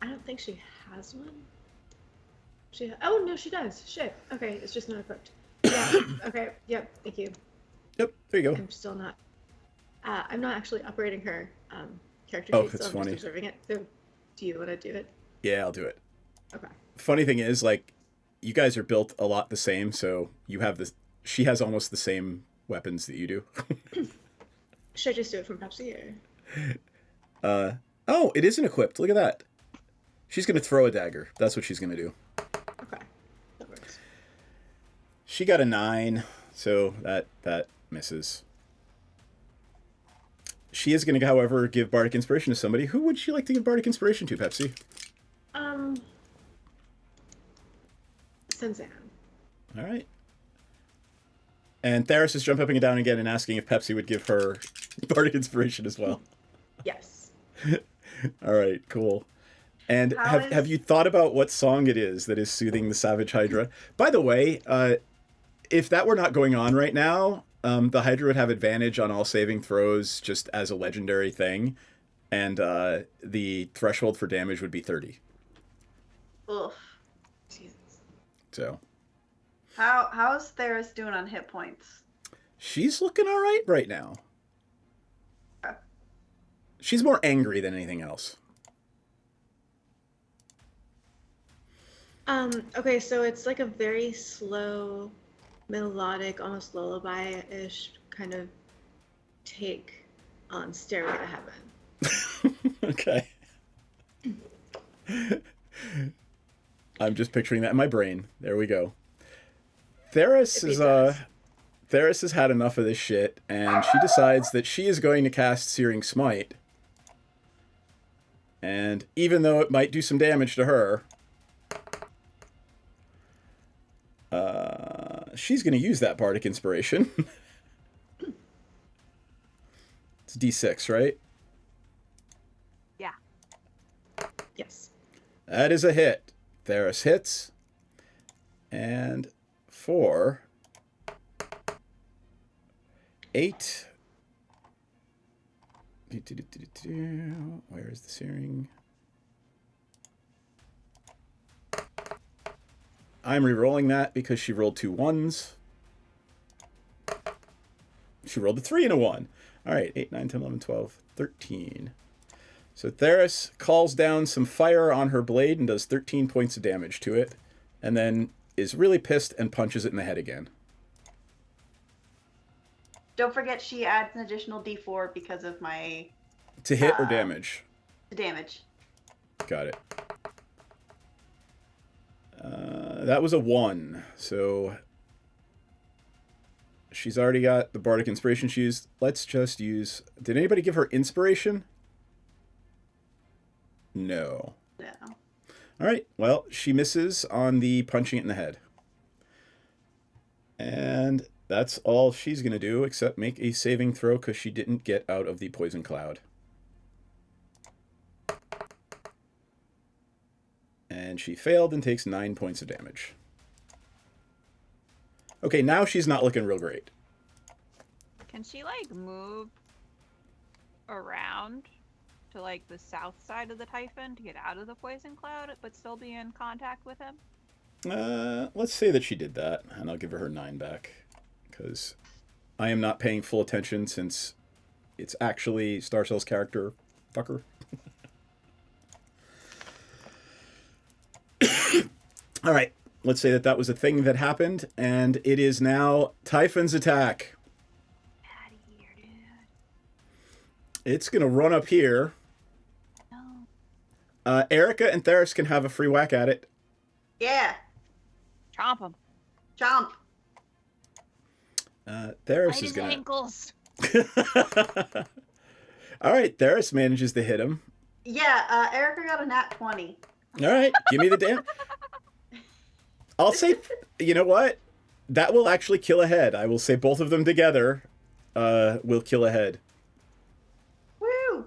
I don't think she has one. Oh, no, she does. Shit. Okay, it's just not equipped. Yeah, okay, yep, thank you. Yep, there you go. I'm still not. I'm not actually operating her character Oh, sheet, that's so I'm funny. just observing it. So, do you want to do it? Yeah, I'll do it. Okay. Funny thing is, like, you guys are built a lot the same, so you have this. She has almost the same weapons that you do. Should I just do it from Pepsi or? Oh, it isn't equipped. Look at that. She's going to throw a dagger. That's what she's going to do. Okay, that works. She got a 9. so that misses. She is going to, however, give Bardic Inspiration to somebody. Who would she like to give Bardic Inspiration to, Pepsi? Senzan. All right. And Theris is jumping up and down again and asking if Pepsi would give her Bardic Inspiration as well. Yes. All right, cool. And have you thought about what song it is that is soothing the Savage Hydra? By the way, if that were not going on right now, the Hydra would have advantage on all saving throws just as a legendary thing, and the threshold for damage would be 30. Oof. Jesus. So. How's Theris doing on hit points? She's looking all right now. She's more angry than anything else. Okay, so it's like a very slow, melodic, almost lullaby-ish kind of take on Stairway to Heaven. Okay. I'm just picturing that in my brain. There we go. Theris has had enough of this shit, and she decides that she is going to cast Searing Smite. And even though it might do some damage to her, she's going to use that Bardic Inspiration. It's D6, right? Yeah. Yes. That is a hit. Theris hits. And 4, 8. Where is the searing? I'm re-rolling that because she rolled 2 1s. She rolled a 3 and a 1. All right, 8, 9, 10, 11, 12, 13. So Theris calls down some fire on her blade and does 13 points of damage to it, and then is really pissed and punches it in the head again. Don't forget she adds an additional D4 because of my... To hit or damage? To damage. Got it. That was a 1, so she's already got the Bardic Inspiration she used. Let's just use... Did anybody give her Inspiration? No. No. All right, well, she misses on the punching it in the head. And that's all she's going to do, except make a saving throw because she didn't get out of the poison cloud. And she failed and takes 9 points of damage. Okay, now she's not looking real great. Can she, like, move around to, like, the south side of the Typhon to get out of the poison cloud, but still be in contact with him? Let's say that she did that, and I'll give her 9 back. Because I am not paying full attention since it's actually Star Cell's character, fucker. All right, let's say that that was a thing that happened, and it is now Typhon's attack. Outta here, dude. It's going to run up here. No. Erica and Theris can have a free whack at it. Yeah. Chomp him. Chomp. Theris Bite is his going to... ankles. All right, Theris manages to hit him. Yeah, Erica got a nat 20. All right, give me the damn... I'll say, you know what? That will actually kill a head. I will say both of them together will kill a head. Woo!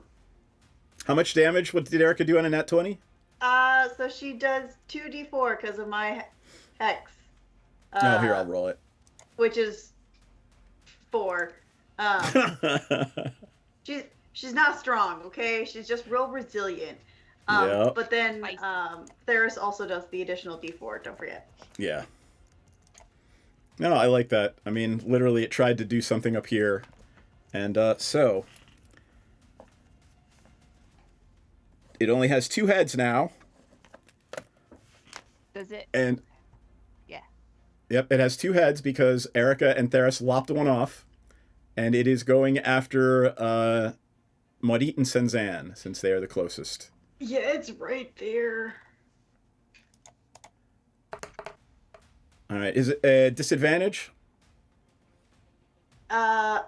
How much damage? What did Erica do on a nat 20? So she does 2d4 because of my hex. Oh, here, I'll roll it. Which is 4. She's not strong, okay? She's just real resilient. Yep. But then Theris also does the additional d4, don't forget. Yeah. No, I like that. I mean, literally, it tried to do something up here. And so... It only has 2 heads now. Does it? And... Yeah. Yep, it has 2 heads because Erica and Theris lopped one off. And it is going after Maudit and Senzan, since they are the closest. Yeah, it's right there. All right, is it a disadvantage?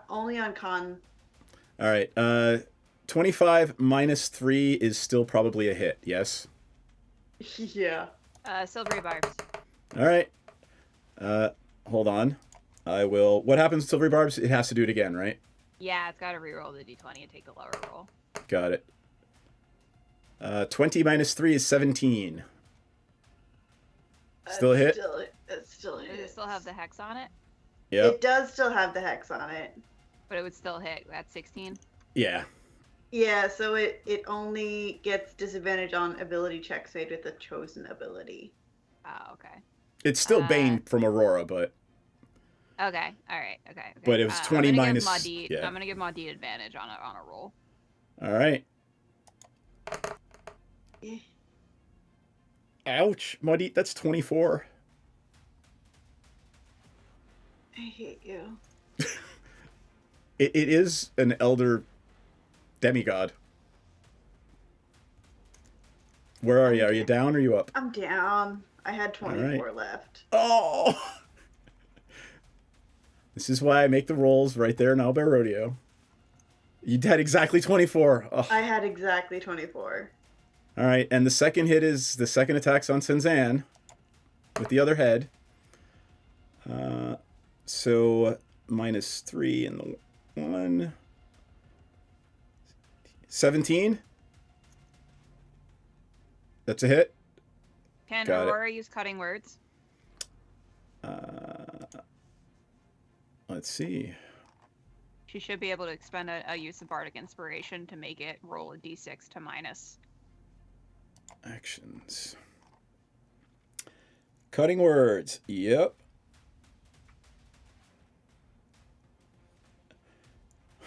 Only on con. All right. 25 minus 3 is still probably a hit. Yes. Yeah. Silvery barbs. All right. Hold on. I will. What happens to Silvery Barbs? It has to do it again, right? Yeah, it's got to reroll the d20 and take the lower roll. Got it. 20 minus 3 is 17. Still a hit? It still hits. Does it still have the hex on it? Yep. It does still have the hex on it. But it would still hit. That's 16. Yeah. Yeah, so it only gets disadvantage on ability checks made with a chosen ability. Oh, okay. It's still Bane from Aurora, but Okay. All right. Okay. But it was 20 minus. Yeah. I'm gonna give Maudit advantage on a roll. All right. Ouch, Maudit, that's 24. I hate you. It is an elder demigod. Where are you? Are you down or are you up? I'm down. I had 24 right. left. Oh! This is why I make the rolls right there in Owlbear Rodeo. You had exactly 24. Oh. I had exactly 24. All right, and the second hit is the second attack's on Senzan with the other head. So minus 3 and the 1. 17. That's a hit. Can Got Aurora use cutting words? Let's see. She should be able to expend a use of Bardic Inspiration to make it roll a d6 to minus. Actions. Cutting words. Yep.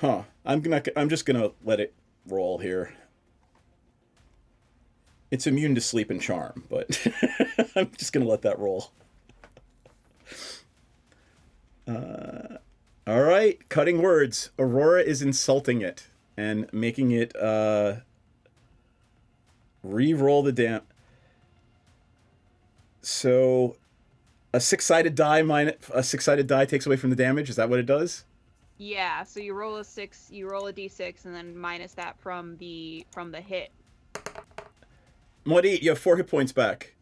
Huh. I'm just gonna let it roll here. It's immune to sleep and charm, but I'm just gonna let that roll. All right, cutting words. Aurora is insulting it and making it re-roll the damn. So a six-sided die takes away from the damage. Is that what it does? Yeah, so you roll a d6 and then minus that from the hit. Maudit, you have 4 hit points back.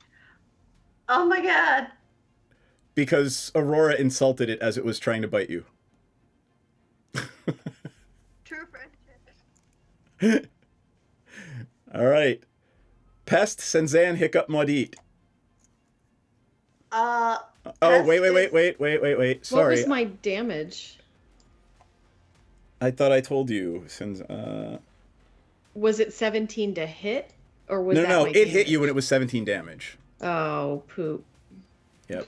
Oh my god. Because Aurora insulted it as it was trying to bite you. True friendship. All right. Pest, Senzan, Hiccup, Maudit. Oh, wait. Sorry. What was my damage? I thought I told you. Was it 17 to hit? Or was No, that my it damage? hit you when it was 17 damage. Oh, poop. Yep.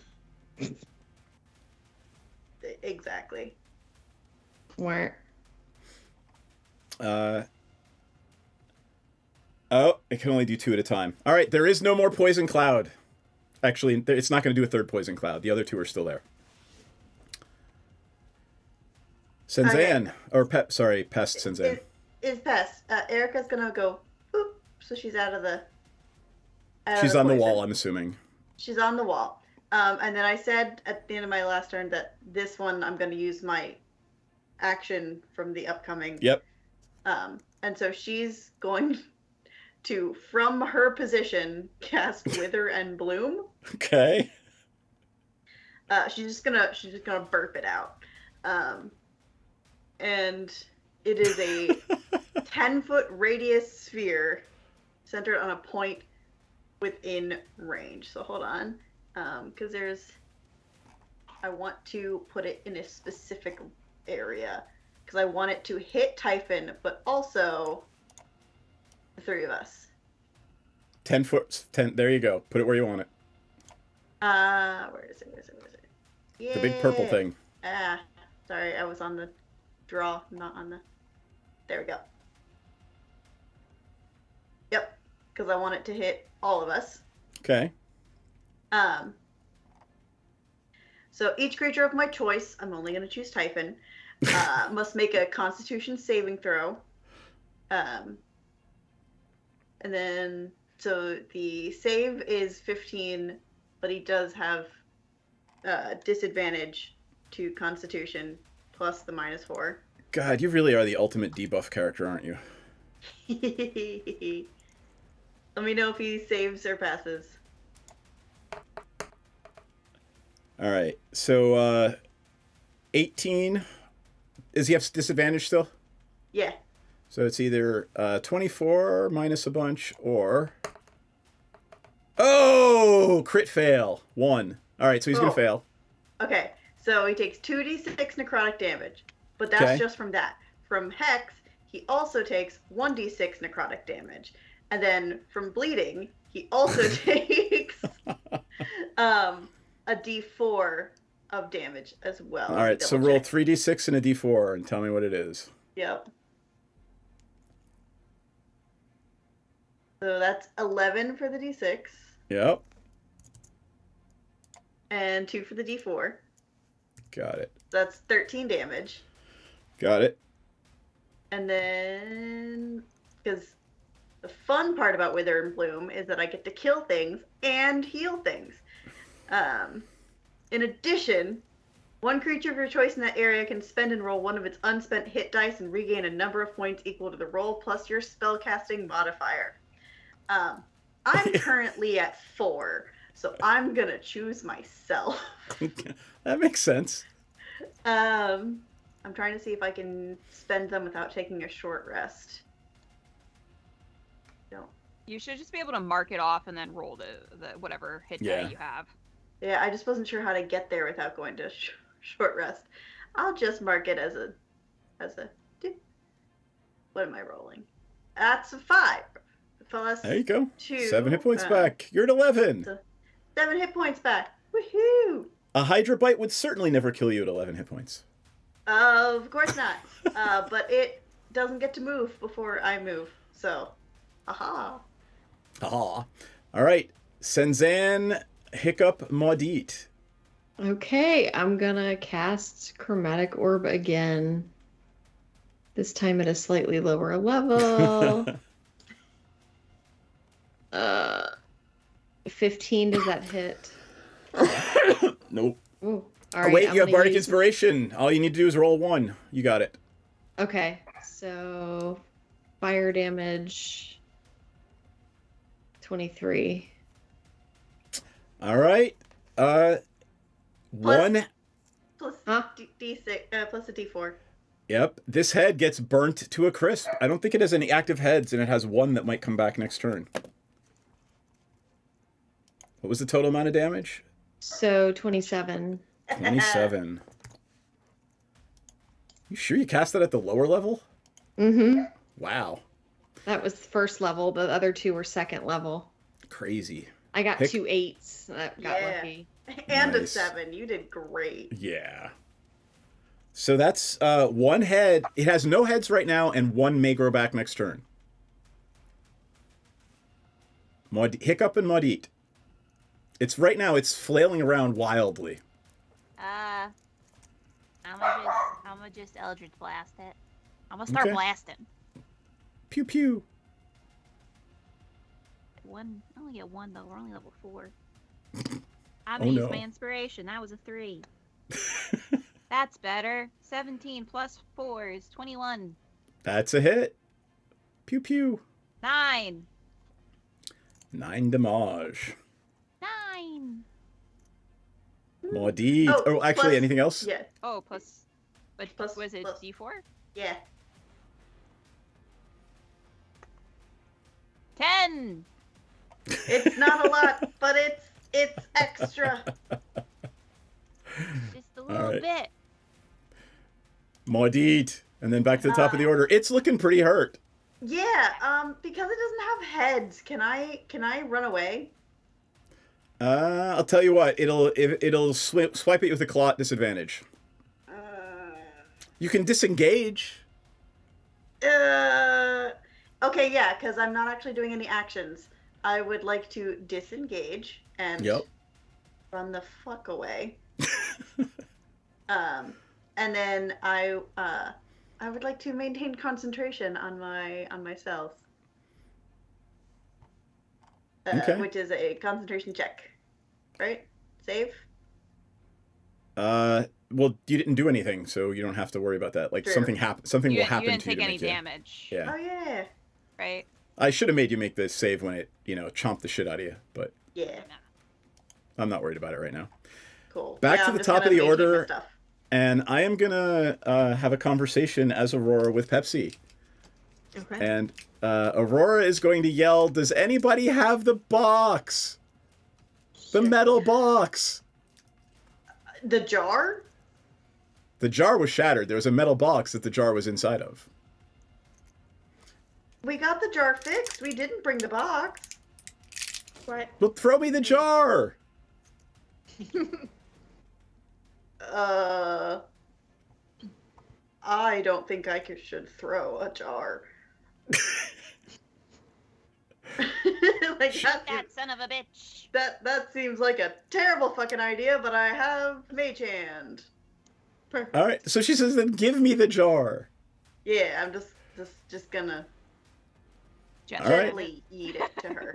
Exactly. Where? Oh, it can only do 2 at a time. All right, there is no more poison cloud. Actually, it's not going to do a third poison cloud. The other 2 are still there. Senzan, or Pest Senzan. Is Pest. Erica's gonna go, boop, so she's out of the... She's on the wall, I'm assuming. She's on the wall. And then I said at the end of my last turn that this one I'm going to use my action from the upcoming. Yep. And so she's going to, from her position, cast Wither and Bloom. Okay. She's just gonna burp it out. And it is a 10-foot radius sphere centered on a point within range. So hold on. Because I want to put it in a specific area. Because I want it to hit Typhon, but also the 3 of us. 10 foot. There you go. Put it where you want it. Where is it? Yeah. The big purple thing. Sorry, I was on the draw, not on the... There we go. Yep, because I want it to hit all of us. Okay. So each creature of my choice, I'm only going to choose Typhon, must make a Constitution saving throw. And then, so the save is 15, but he does have disadvantage to Constitution plus the -4. God, you really are the ultimate debuff character, aren't you? Let me know if he saves or passes. All right. So 18. Does he have disadvantage still? Yeah. So it's either 24 minus a bunch or... Oh! Crit fail. 1. All right, so he's going to fail. Okay, so he takes 2d6 necrotic damage, but that's just from that. From Hex, he also takes 1d6 necrotic damage. And then from bleeding, he also takes a d4 of damage as well. All right, so roll 3d6 and a d4 and tell me what it is. Yep. So that's 11 for the d6. Yep. And 2 for the d4. Got it. That's 13 damage. Got it. And then, because the fun part about Wither and Bloom is that I get to kill things and heal things. In addition, one creature of your choice in that area can spend and roll one of its unspent hit dice and regain a number of points equal to the roll plus your spellcasting modifier. I'm currently at 4, so I'm gonna choose myself. That makes sense. I'm trying to see if I can spend them without taking a short rest. No. You should just be able to mark it off and then roll the whatever hit die you have. Yeah, I just wasn't sure how to get there without going to short rest. I'll just mark it as a. What am I rolling? That's a 5. Plus there you go. 2. 7 hit points back. You're at 11. 7 hit points back. Woohoo! A Hydra bite would certainly never kill you at 11 hit points. Of course not. But it doesn't get to move before I move. So, aha. Aha. All right. Senzan, Hiccup, Maudit. Okay, I'm gonna cast Chromatic Orb again. This time at a slightly lower level. 15, does that hit? Nope. Ooh. All Oh, right, wait, I'm you have gonna Bardic use- Inspiration. All you need to do is roll 1. You got it. Okay, so fire damage 23. All right. One. Plus D6, plus a D4. Yep. This head gets burnt to a crisp. I don't think it has any active heads, and it has 1 that might come back next turn. What was the total amount of damage? So 27. 27. You sure you cast that at the lower level? Mm-hmm. Wow. That was first level. The other 2 were second level. Crazy. I got 2 8s. That got Yeah. lucky. And Nice. a 7. You did great. Yeah. So that's 1 head. It has no heads right now, and 1 may grow back next turn. Hiccup and Maudit. It's right now. It's flailing around wildly. I'm gonna just Eldritch Blast it. I'm gonna start Okay. blasting. Pew pew. I only get 1 though. We're only level 4. I'm Oh, gonna no. use my inspiration. That was a 3. That's better. 17 plus 4 is 21. That's a hit. Pew pew. 9. 9 damage. 9. Maudit. Oh, actually, anything else? Yeah. Oh, plus was it D4? Yeah. 10. It's not a lot, but it's extra. Just a little right. bit. Maudit. And then back to the top of the order. It's looking pretty hurt. Yeah. Because it doesn't have heads, can I run away? I'll tell you what. It'll swipe at you with a claw at disadvantage. You can disengage. Okay, yeah, because I'm not actually doing any actions. I would like to disengage and run the fuck away. And then I would like to maintain concentration on myself. Okay. Which is a concentration check. Right? Save? Well, you didn't do anything, so you don't have to worry about that. Like True. something Something will You happen didn't to you take to any make you. damage. Yeah. Oh yeah. Right? I should have made you make the save when it, chomped the shit out of you, but Yeah. I'm not worried about it right now. Cool. Back Yeah, to I'm the just top of gonna the make you my order, stuff. and I am gonna have a conversation as Aurora with Pepsi. Okay. And Aurora is going to yell, "Does anybody have the box? The metal box?" The jar? The jar was shattered. There was a metal box that the jar was inside of. We got the jar fixed. We didn't bring the box. What? Well, throw me the jar! I don't think I should throw a jar. Like that son of a bitch. That seems like a terrible fucking idea, but I have Mage Hand. Perfect. All right, so she says, "Then give me the jar." Yeah, I'm just gonna Gently eat it to her.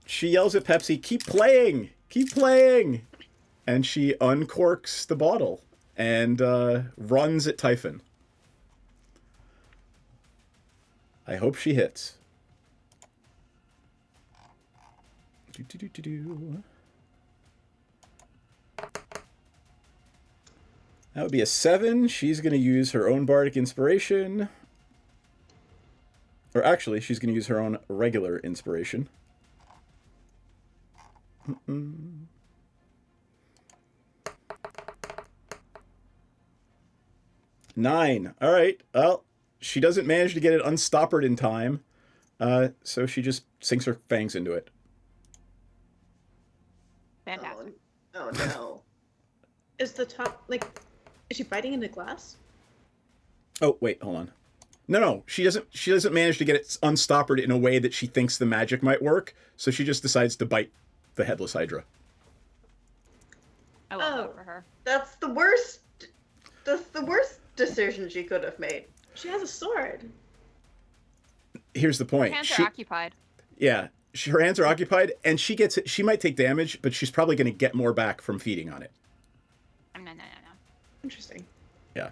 She yells at Pepsi, "Keep playing! Keep playing!" And she uncorks the bottle and runs at Typhon. I hope she hits. That would be a 7. She's going to use her own bardic inspiration. Or actually, she's going to use her own regular inspiration. 9. All right. Well, she doesn't manage to get it unstoppered in time. So she just sinks her fangs into it. Fantastic. Oh no. Is the top, is she biting into glass? Oh, wait, hold on. No, she doesn't manage to get it unstoppered in a way that she thinks the magic might work, so she just decides to bite the headless Hydra. I love that for her. That's the worst decision she could have made. She has a sword. Here's the point. Hands are occupied. Yeah, her hands are occupied, and she might take damage, but she's probably going to get more back from feeding on it. No. Interesting. Yeah.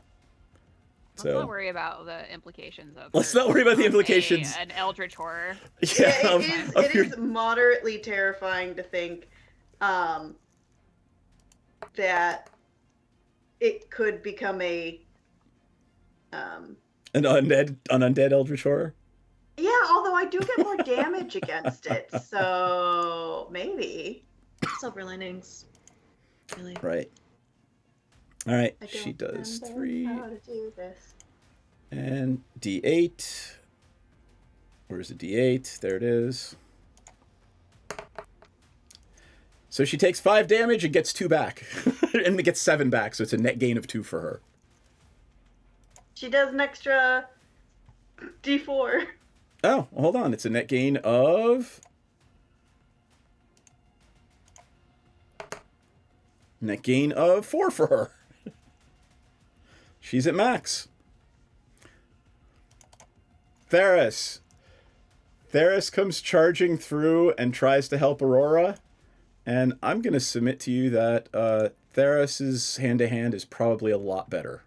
Let's not worry about the implications of. Let's not worry about the implications. An eldritch horror. Yeah, it is moderately terrifying to think that it could become an undead eldritch horror. Yeah, although I do get more damage against it, so maybe. Silver linings. Really. Right. All right, she does 3. How to do this. And D8. Where's the D8? There it is. So she takes 5 damage and gets 2 back. And it gets 7 back, so it's a net gain of 2 for her. She does an extra D4. Oh, hold on. It's a net gain of... Net gain of 4 for her. She's at max. Theris. Theris comes charging through and tries to help Aurora. And I'm going to submit to you that Theris's hand-to-hand is probably a lot better.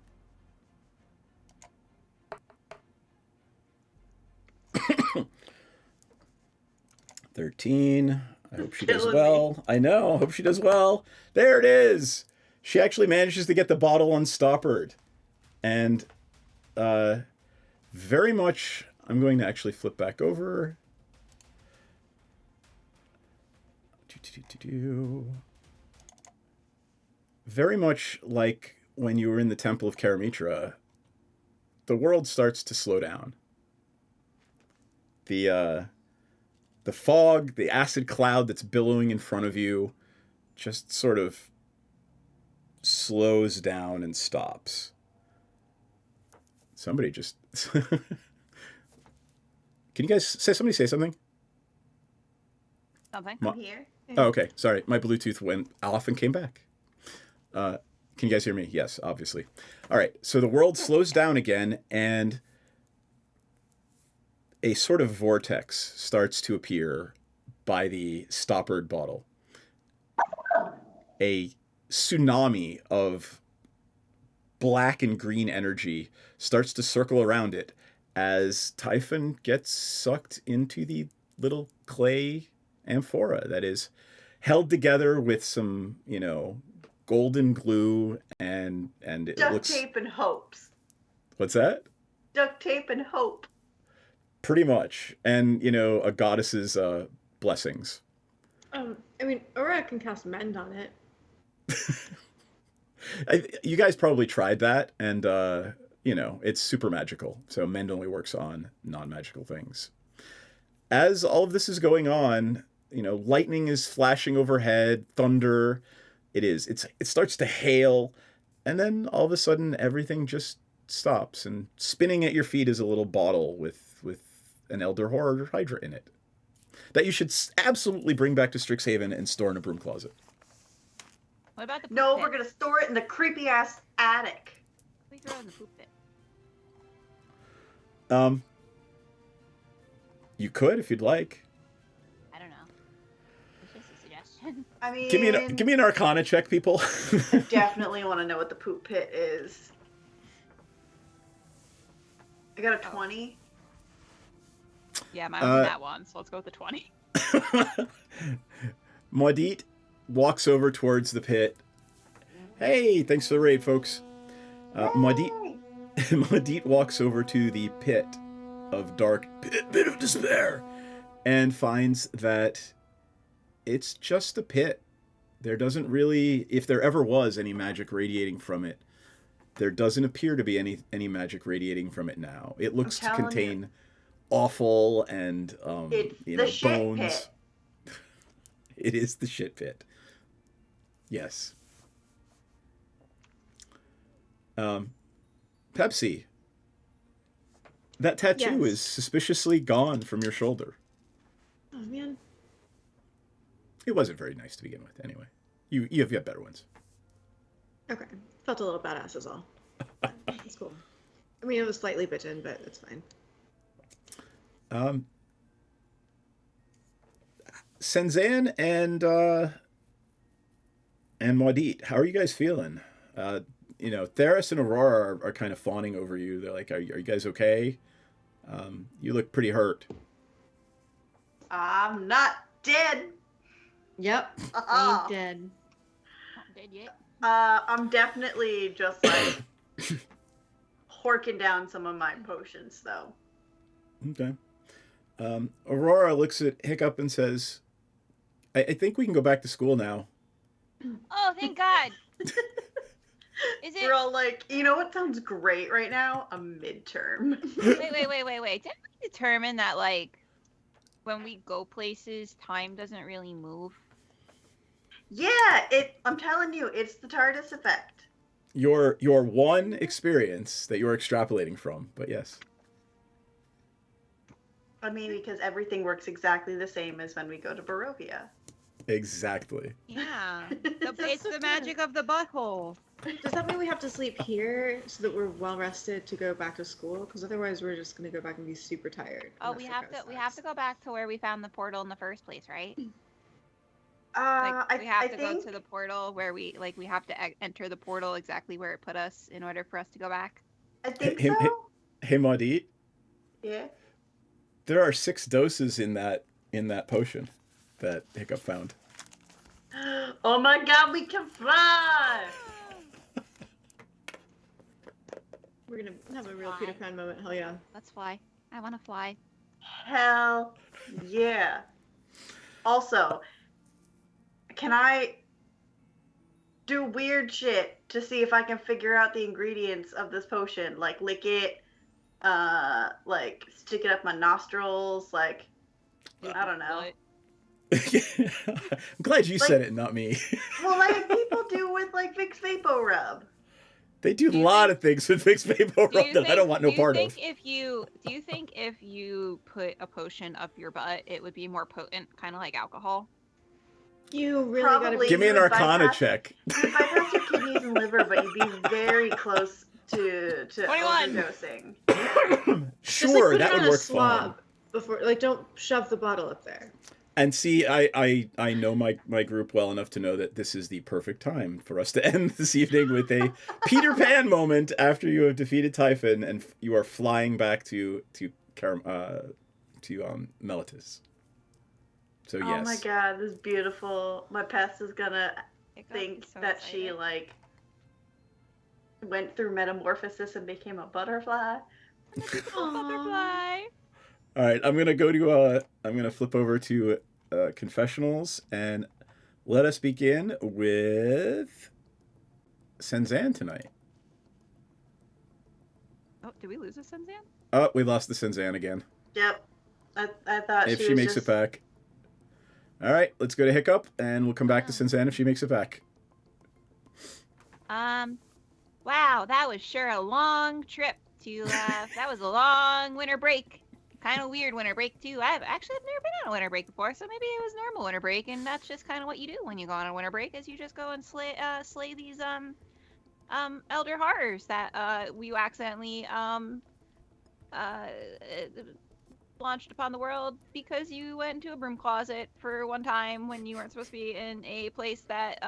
(13). I hope she does well. I know. I hope she does well. There it is. She actually manages to get the bottle unstoppered. And very much... I'm going to actually flip back over. Very much like when you were in the Temple of Karamitra, the world starts to slow down. The fog, the acid cloud that's billowing in front of you just sort of slows down and stops. Somebody just... Can you guys somebody say something? Something. I'm here. Oh, okay. Sorry. My Bluetooth went off and came back. Can you guys hear me? Yes, obviously. All right. So the world slows down again, and a sort of vortex starts to appear by the stoppered bottle. a tsunami of black and green energy starts to circle around it as Typhon gets sucked into the little clay amphora that is held together with some, golden glue and it Duct looks... tape and hopes. What's that? Duct tape and hope. Pretty much. And, a goddess's blessings. Aurora can cast Mend on it. You guys probably tried that, and it's super magical. So Mend only works on non-magical things. As all of this is going on, lightning is flashing overhead, thunder. It starts to hail, and then all of a sudden everything just stops, and spinning at your feet is a little bottle with an Elder Horror Hydra in it that you should absolutely bring back to Strixhaven and store in a broom closet. What about the poop No, pit? we're gonna store it in the creepy ass attic. We throw it in the poop pit. You could if you'd like. I don't know. It's just a suggestion. I mean, Give me an Arcana check, people. I definitely want to know what the poop pit is. I got a 20. Yeah, mine was that one, so let's go with the 20. Maudit walks over towards the pit. Hey, thanks for the raid, folks. Maudit walks over to the pit of dark, pit of despair, and finds that it's just a pit. There doesn't really, if there ever was any magic radiating from it, there doesn't appear to be any magic radiating from it now. It looks to contain offal and bones. Pit. It is the shit pit. Yes. Pepsi, that tattoo is suspiciously gone from your shoulder. Oh man. It wasn't very nice to begin with, anyway. You have got better ones. Okay. Felt a little badass is all. It's cool. I mean, it was slightly bitten, but it's fine. Senzan and Maudit, how are you guys feeling? Theris and Aurora are kind of fawning over you. They're like, are you guys okay? You look pretty hurt. I'm not dead. Yep. Ain't dead. Not dead yet. I'm definitely just like horking down some of my potions, though. Okay. Aurora looks at Hiccup and says, I think we can go back to school now. Oh, thank God. Is it? We're all like, you know what sounds great right now? A midterm. Wait. Didn't we determine that, like, when we go places, time doesn't really move? Yeah, I'm telling you, it's the TARDIS effect. Your one experience that you're extrapolating from, but yes. I mean, because everything works exactly the same as when we go to Barovia. Exactly. Yeah. It's the magic of the butthole. Does that mean we have to sleep here so that we're well rested to go back to school? Because otherwise, we're just going to go back and be super tired. Oh, we have to go back to where we found the portal in the first place, right? We I go think to the portal where we have to enter the portal exactly where it put us in order for us to go back. I think so. Hey, Maudit. Yeah. There are 6 doses in that potion that Hiccup found. Oh my God, we can fly! We're gonna have a real Peter Pan moment. Hell yeah. Let's fly. I want to fly. Hell yeah. Also, can I do weird shit to see if I can figure out the ingredients of this potion? Like lick it, like stick it up my nostrils, like I don't know. I'm glad you said it, not me. Well, like people do with like Vicks Vapo Rub. They do a lot of things with Vicks Vapor Rub that I don't want no part of. Do you think if you put a potion up your butt, it would be more potent, kind of like alcohol? You really gotta give me an Arcana check. You'd bypass your kidneys and liver, but you'd be very close to 21. overdosing. Sure, just, like, that would work fine. Before, like, don't shove the bottle up there. And see, I know my group well enough to know that this is the perfect time for us to end this evening with a Peter Pan moment after you have defeated Typhon and you are flying back to Meletis. So yes. Oh my god, this is beautiful. My pest is gonna think so that she like went through metamorphosis and became a butterfly. Oh, butterfly. All right, I'm gonna flip over to confessionals and let us begin with Senzan tonight. Oh, did we lose a Senzan? Oh, we lost the Senzan again. Yep. I thought If she she was makes just... it back. All right, let's go to Hiccup, and we'll come back to Senzan if she makes it back. Wow, that was sure a long trip to, that was a long winter break. Kind of weird winter break, too. I've never been on a winter break before, so maybe it was normal winter break, and that's just kind of what you do when you go on a winter break, is you just go and slay these, elder horrors that, you accidentally, launched upon the world because you went into a broom closet for one time when you weren't supposed to be in a place that,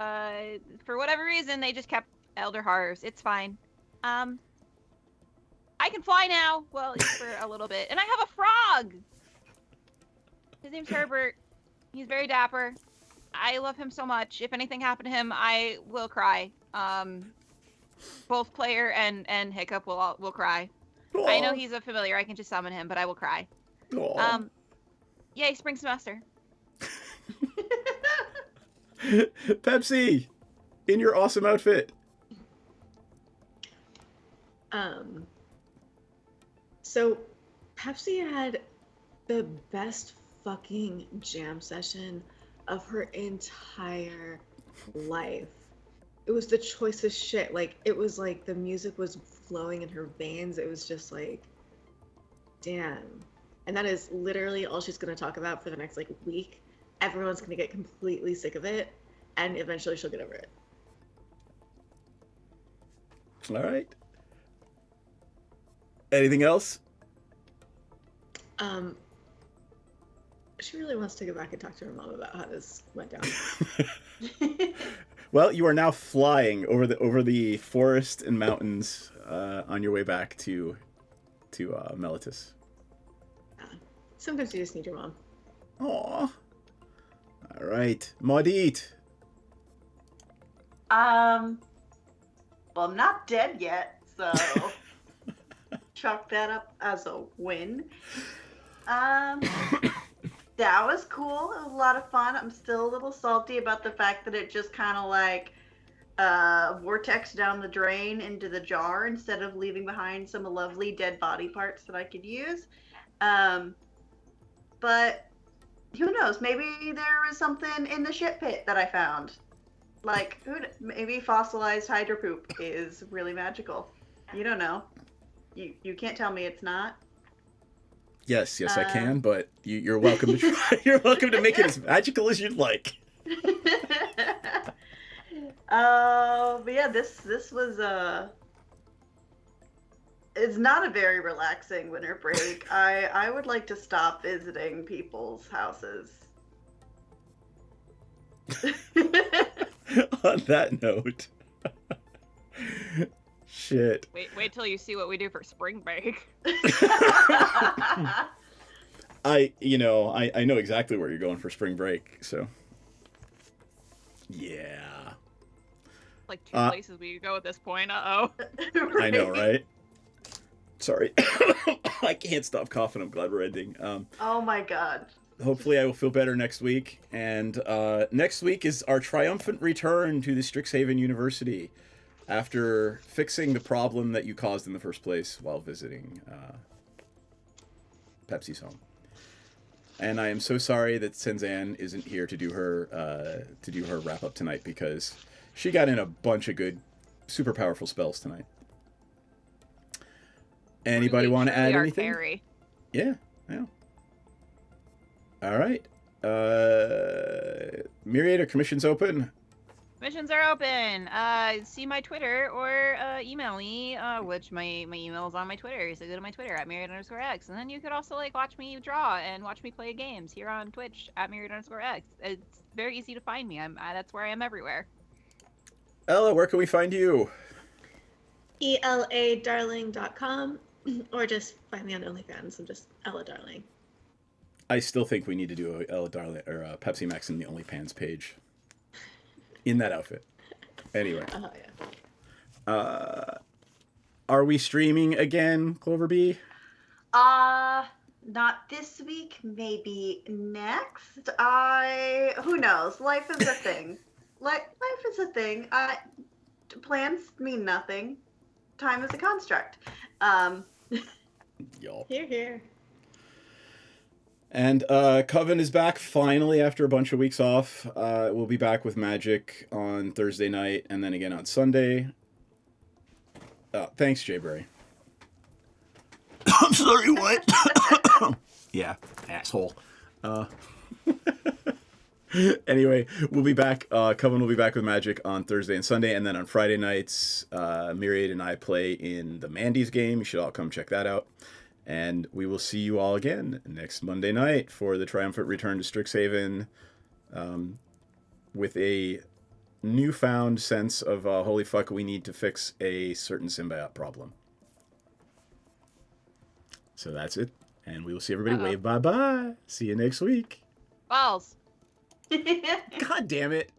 for whatever reason, they just kept elder horrors. It's fine. I can fly now. Well, for a little bit. And I have a frog! His name's Herbert. He's very dapper. I love him so much. If anything happened to him, I will cry. Both player and Hiccup will cry. Aww. I know he's a familiar. I can just summon him, but I will cry. Aww. Yay, spring semester. Pepsi, in your awesome outfit. So Pepsi had the best fucking jam session of her entire life. It was the choicest shit. Like, it was like the music was flowing in her veins. It was just like, damn. And that is literally all she's going to talk about for the next, like, week. Everyone's going to get completely sick of it, and eventually she'll get over it. All right. Anything else? She really wants to go back and talk to her mom about how this went down. Well, you are now flying over the forest and mountains on your way back to Meletis. Sometimes you just need your mom. Aww. All right, Maudit. Well, I'm not dead yet, so chalk that up as a win. That was cool. It was a lot of fun. I'm still a little salty about the fact that it just kind of like vortex down the drain into the jar instead of leaving behind some lovely dead body parts that I could use. But who knows? Maybe there was something in the shit pit that I found. Like, maybe fossilized hydro poop is really magical. You don't know. You can't tell me it's not. Yes, I can, but you're welcome to try. You're welcome to make it as magical as you'd like. But yeah, this was it's not a very relaxing winter break. I would like to stop visiting people's houses. On that note. Shit. Wait till you see what we do for spring break. I know exactly where you're going for spring break, so yeah. Like two places we could go at this point. Right. I know, right? Sorry. I can't stop coughing. I'm glad we're ending. Oh my god. Hopefully I will feel better next week. And next week is our triumphant return to the Strixhaven University after fixing the problem that you caused in the first place while visiting Pepsi's home. And I am so sorry that Senzan isn't here to do her wrap up tonight, because she got in a bunch of good, super powerful spells tonight. Anybody want to add anything? Carry. Yeah. All right. Myriad, are commissions open? Missions are open. See my Twitter or email me, which my email is on my Twitter. So go to my Twitter at Myriad_X, and then you could also like watch me draw and watch me play games here on Twitch at Myriad_X. It's very easy to find me. That's where I am everywhere. Ella, where can we find you? eladarling.com or just find me on OnlyFans. I'm just Ella Darling. I still think we need to do a Ella Darling or a Pepsi Max in the OnlyFans page. In that outfit. Anyway. Oh, yeah. Are we streaming again, Clover Bee? Not this week, maybe next. Who knows? Life is a thing. Life is a thing. Plans mean nothing. Time is a construct. Y'all. Here. And Coven is back finally after a bunch of weeks off. We'll be back with Magic on Thursday night and then again on Sunday. Thanks, Jay Bray. I'm sorry, what? Yeah, asshole. Anyway, we'll be back. Coven will be back with Magic on Thursday and Sunday, and then on Friday nights, Myriad and I play in the Mandy's game. You should all come check that out. And we will see you all again next Monday night for the triumphant return to Strixhaven, with a newfound sense of holy fuck, we need to fix a certain symbiote problem. So that's it, and we will see everybody. Wave bye bye. See you next week. Balls. God damn it.